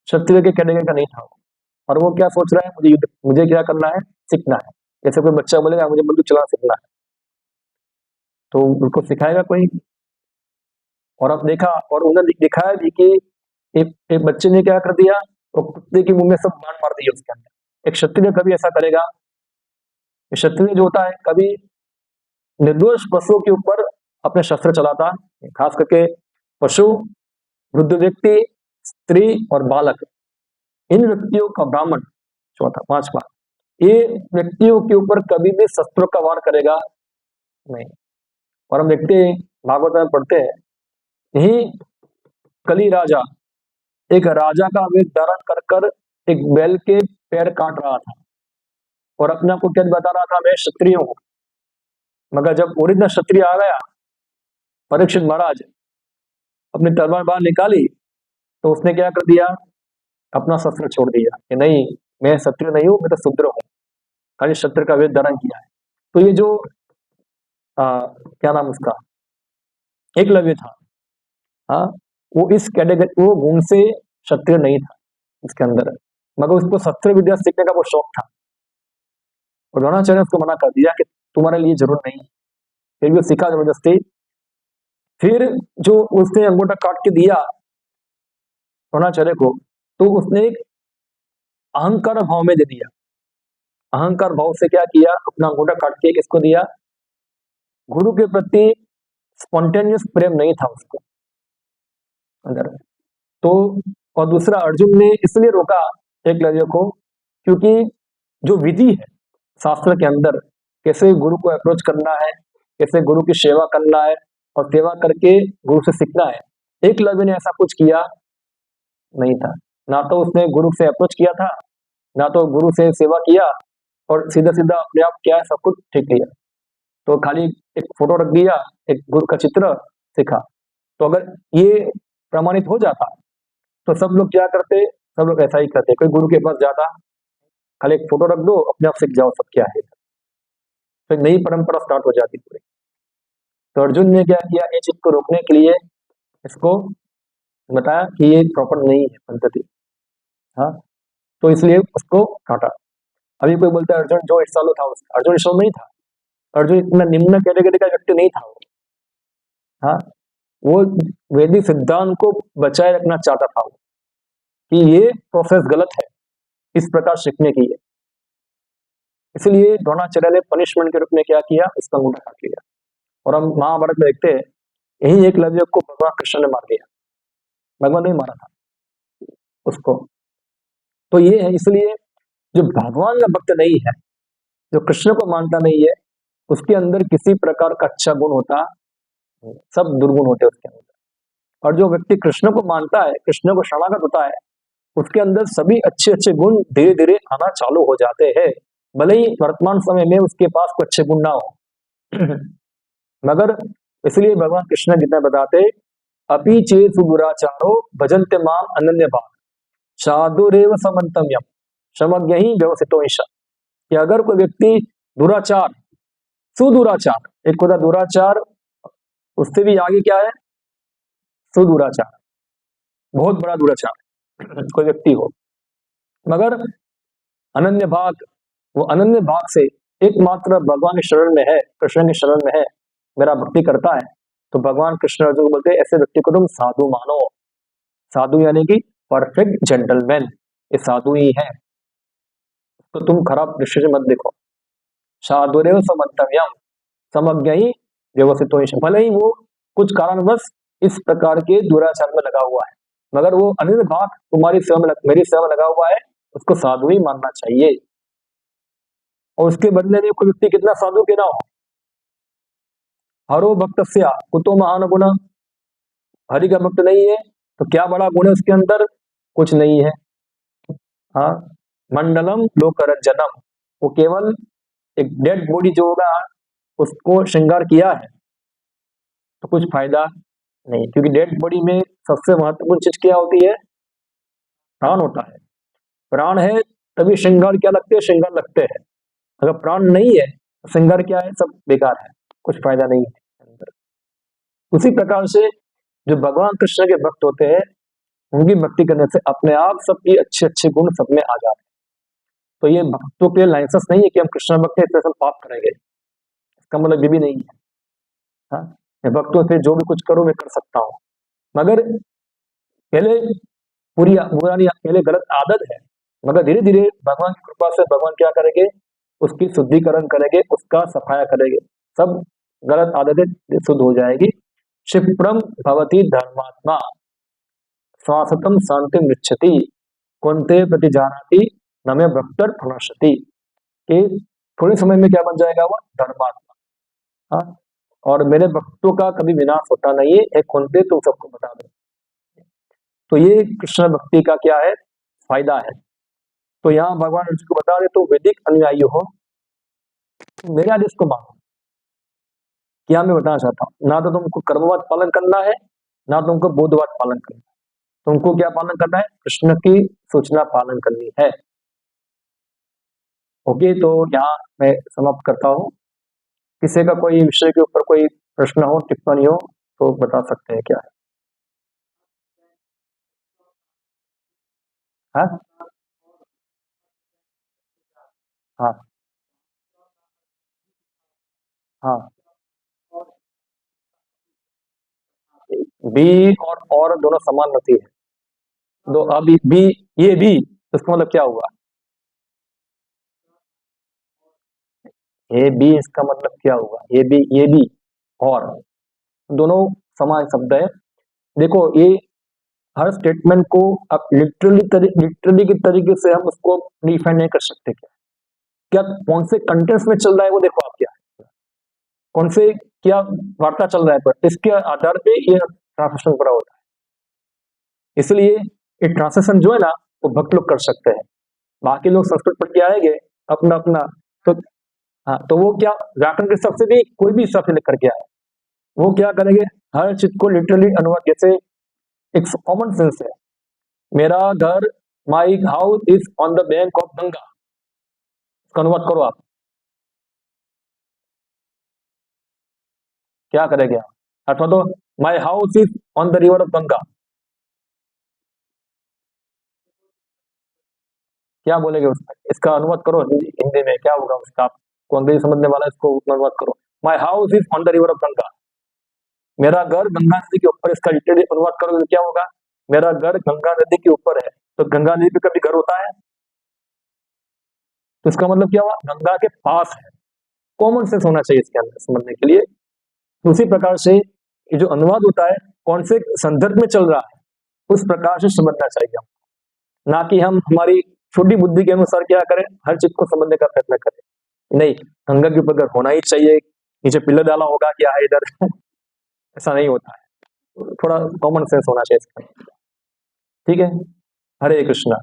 क्षत्रिय के कैटेगरी का नहीं था, और वो क्या सोच रहा है, मुझे क्या करना है, सीखना है। जैसे कोई बच्चा बोलेगा मुझे बंदूक चलाना सीखना है, तो उनको सिखाएगा कोई। और अब देखा, और उन्होंने दिखाया भी कि एक बच्चे ने क्या कर दिया, वो कुत्ते के मुंह में सब बाण मार दिया उसके अंदर। एक क्षत्रिय कभी ऐसा करेगा, क्षत्रिय जो होता है कभी निर्दोष पशुओं के ऊपर अपने शस्त्र चलाता है, खास करके पशु, वृद्ध व्यक्ति, स्त्री और बालक, इन व्यक्तियों का, ब्राह्मण, चौथा पांचवा, ये व्यक्तियों के ऊपर कभी भी शस्त्रों का वार करेगा नहीं। और हम देखते हैं, भागवत में पढ़ते हैं, यही कली राजा एक राजा का वेश धारण कर कर एक बैल के पैर काट रहा था और अपने आप को क्या बता रहा था, मैं क्षत्रिय हूं। मगर जब ओरिजिनल क्षत्रिय आ गया, परीक्षित महाराज, अपनी तलवार बाहर निकाली, तो उसने क्या कर दिया, अपना शस्त्र छोड़ दिया कि नहीं, मैं क्षत्रिय नहीं हूं, मैं तो शूद्र हूं, खाली क्षत्रिय का वेश धारण किया है। तो ये जो क्या नाम उसका, एकलव्य था, हाँ, वो इस कैटेगरी, वो गुण से क्षत्रिय नहीं था इसके अंदर, मगर उसको शस्त्र विद्या सीखने का वो शौक था, और द्रोणाचार्य ने उसको मना कर दिया कि तुम्हारे लिए जरूरत नहीं है। फिर भी वो सीखा जबरदस्ती। फिर जो उसने अंगूठा काट के दिया द्रोणाचार्य को, तो उसने एक अहंकार भाव में दे दिया। अहंकार भाव से क्या किया, अपना अंगूठा काट के किसको दिया, गुरु के प्रति स्पॉन्टेनियस प्रेम नहीं था उसको अंदर। तो और दूसरा, अर्जुन ने इसलिए रोका एकलव्य को, क्योंकि जो विधि है शास्त्र के अंदर, कैसे गुरु को अप्रोच करना है, कैसे गुरु की सेवा करना है, और सेवा करके गुरु से सीखना है, एकलव्य ने ऐसा कुछ किया नहीं था। ना तो उसने गुरु से अप्रोच किया था, ना तो गुरु से सेवा किया, और सीधा सीधा अपने आप क्या है, सब कुछ ठीक लिया। तो खाली एक फोटो रख दिया, एक गुरु का चित्र, सीखा। तो अगर ये प्रमाणित हो जाता तो सब लोग क्या करते, सब लोग ऐसा ही करते, कोई गुरु के पास जाता, खाली एक फोटो रख दो, अपने आप सीख जाओ सब क्या है, तो एक नई परंपरा स्टार्ट हो जाती पूरी। तो अर्जुन ने क्या किया, इस चीज को रोकने के लिए इसको बताया कि ये प्रॉपर नहीं है पद्धति, हाँ, तो इसलिए उसको काटा। अभी कोई बोलता है अर्जुन जो ईर्ष्यालु था, उसका अर्जुन ईर्ष्यालु नहीं था, अर्जुन इतना निम्न कैटेगरी का व्यक्ति नहीं था वो, हाँ, वो वैदिक सिद्धांत को बचाए रखना चाहता था वो, कि ये प्रोसेस गलत है इस प्रकार सीखने की है। इसलिए द्रोणाचार्य ने पनिशमेंट के रूप में क्या किया, उसका अंगूठा काट लिया। और हम महाभारत में देखते हैं, यही एकलव्य को भगवान कृष्ण ने मार दिया, भगवान ने मारा था उसको। तो ये है, इसलिए जो भगवान का भक्त नहीं है, जो कृष्ण को मानता नहीं है, उसके अंदर किसी प्रकार का अच्छा गुण होता, सब दुर्गुण होते उसके अंदर। और जो व्यक्ति कृष्ण को मानता है, कृष्ण को शरणागत होता है, उसके अंदर सभी अच्छे अच्छे गुण धीरे धीरे आना चालू हो जाते हैं, भले ही वर्तमान समय में उसके पास कोई अच्छे गुण ना हो। मगर इसलिए भगवान कृष्ण जितना बताते, अपि चेत सुदुराचारो भजन्ते माम अनन्य भाव साधुरेव समन्तम्यम समज्ञ ही व्यवस्थितो ईशा। कि अगर कोई व्यक्ति दुराचार, सुदुराचार, एक होता दुराचार, उससे भी आगे क्या है, सुदुराचार, बहुत बड़ा दुराचार कोई व्यक्ति हो, मगर अनन्य भाग, वो अनन्य भाग से एकमात्र भगवान के शरण में है, कृष्ण के शरण में है, मेरा भक्ति करता है, तो भगवान कृष्ण अर्जुन को बोलते हैं, ऐसे व्यक्ति को तुम साधु मानो। साधु यानी कि परफेक्ट जेंटलमैन, ये साधु ही है, तो तुम खराब दृष्टि से मत देखो। साधुरेव समन्तव्यम समज्ञ ही व्यवस्थितो ही। भले ही वो कुछ कारणवश इस प्रकार के दुराचार में लगा हुआ है, मगर वो अनिल भाग तुम्हारी सेवा में मेरी सेवा में लगा हुआ है, उसको साधु ही मानना चाहिए। और उसके बदले में कोई व्यक्ति कितना साधु क्यों ना हो, हरो भक्तस्या कुतो महान गुण, हरि का भक्त नहीं है तो क्या बड़ा गुण है उसके अंदर, कुछ नहीं है। हाँ, मंडलम लोकरंजनम, वो केवल एक डेड बॉडी जो होगा उसको श्रृंगार किया है तो कुछ फायदा नहीं, क्योंकि डेड बॉडी में सबसे महत्वपूर्ण चीज क्या होती है, प्राण होता है। प्राण है तभी श्रृंगार क्या लगते हैं, श्रृंगार लगते हैं। अगर प्राण नहीं है तो श्रृंगार क्या है, सब बेकार है, कुछ फायदा नहीं है। उसी प्रकार से जो भगवान कृष्ण के भक्त होते हैं उनकी भक्ति करने से अपने आप सबकी अच्छे अच्छे गुण सब में आ जाते हैं। तो ये भक्तों के लाइसेंस नहीं है कि हम कृष्ण भक्त हैं इसलिए सब पाप करेंगे, इसका मतलब ये भी नहीं है। हाँ, मैं भक्तों से जो भी कुछ करूं मैं कर सकता हूँ, मगर पहले पुरानी पहले गलत आदत है, मगर धीरे धीरे भगवान की कृपा से भगवान क्या करेंगे, उसकी शुद्धिकरण करेंगे, उसका सफाया करेंगे, सब गलत आदतें शुद्ध हो जाएगी। क्षिप्रम भवती धर्मात्मा श्वासतम शांति मृच्छति कुंते प्रति जानाति नमे भक्तर प्रणश्यति, कि थोड़े समय में क्या बन जाएगा वो धर्मात्मा। हाँ, और मेरे भक्तों का कभी विनाश होता नहीं है, एक कुंते तुम सबको बता दो। तो ये कृष्ण भक्ति का क्या है, फायदा है। तो यहाँ भगवान अर्जुन को बता रहे, तो वैदिक अनुयायी हो मेरे आदेश को मानो। क्या मैं बताना चाहता हूँ, ना तो तुमको कर्मवाद पालन करना है, ना तुमको बोधवाद पालन करना है, तुमको क्या पालन करना है, कृष्ण की सूचना पालन करनी है। ओके, तो यहाँ मैं समाप्त करता हूँ। किसी का कोई विषय के ऊपर कोई प्रश्न हो, टिप्पणी हो तो बता सकते हैं क्या है। हाँ हाँ हाँ, बी और दोनों समान होती है। दो अभी बी, ये बी, इसका मतलब क्या हुआ, ए बी इसका मतलब क्या हुआ, ये बी और दोनों समान शब्द है। देखो ये हर स्टेटमेंट को आप लिटरली के तरीके से हम उसको डिफाइन नहीं कर सकते। क्या क्या कौन से कंटेंट्स में चल रहा है वो देखो आप, क्या कौन से क्या वार्ता चल रहा है, पर इसके आधार पे ये ट्रांसलेशन करा होता है। इसलिए ये ट्रांसलेशन जो है ना वो भक्त लोग कर सकते हैं, बाकी लोग संस्कृत पढ़ के आएंगे अपना अपना। तो हाँ, तो वो क्या व्याकरण के हिसाब से भी कोई भी हिसाब से लिख करके आए, वो क्या करेंगे, हर चीज को लिटरली अनुवाद, जैसे एक कॉमन सेंस है, मेरा घर, my house is on the bank of Ganga, इसका अनुवाद करो आप, क्या करेंगे आप, अथवा तो my house is on the river of Ganga, क्या बोलेंगे उसका, इसका अनुवाद करो हिंदी में, क्या होगा उसका, आपको अंग्रेजी समझने वाला इसको अनुवाद करो, my house is on the river of Ganga, मेरा घर गंगा नदी के ऊपर, इसका लिटरली अनुवाद करो तो क्या होगा, मेरा घर गंगा नदी के ऊपर है। तो गंगा नदी पे कभी घर होता है, तो इसका मतलब क्या हुआ, गंगा के पास है। कॉमन सेंस होना चाहिए इसके अंदर समझने के लिए। उसी प्रकार से ये जो अनुवाद होता है कौन से संदर्भ में चल रहा है उस प्रकार से समझना चाहिए हम, ना कि हम हमारी छोटी बुद्धि के अनुसार क्या करें, हर चीज को समझने का प्रयत्न करें। नहीं, गंगा के ऊपर घर होना ही चाहिए, नीचे पिलर डाला होगा क्या है इधर ऐसा नहीं होता है, थोड़ा कॉमन सेंस होना चाहिए इसका। ठीक है, हरे कृष्णा।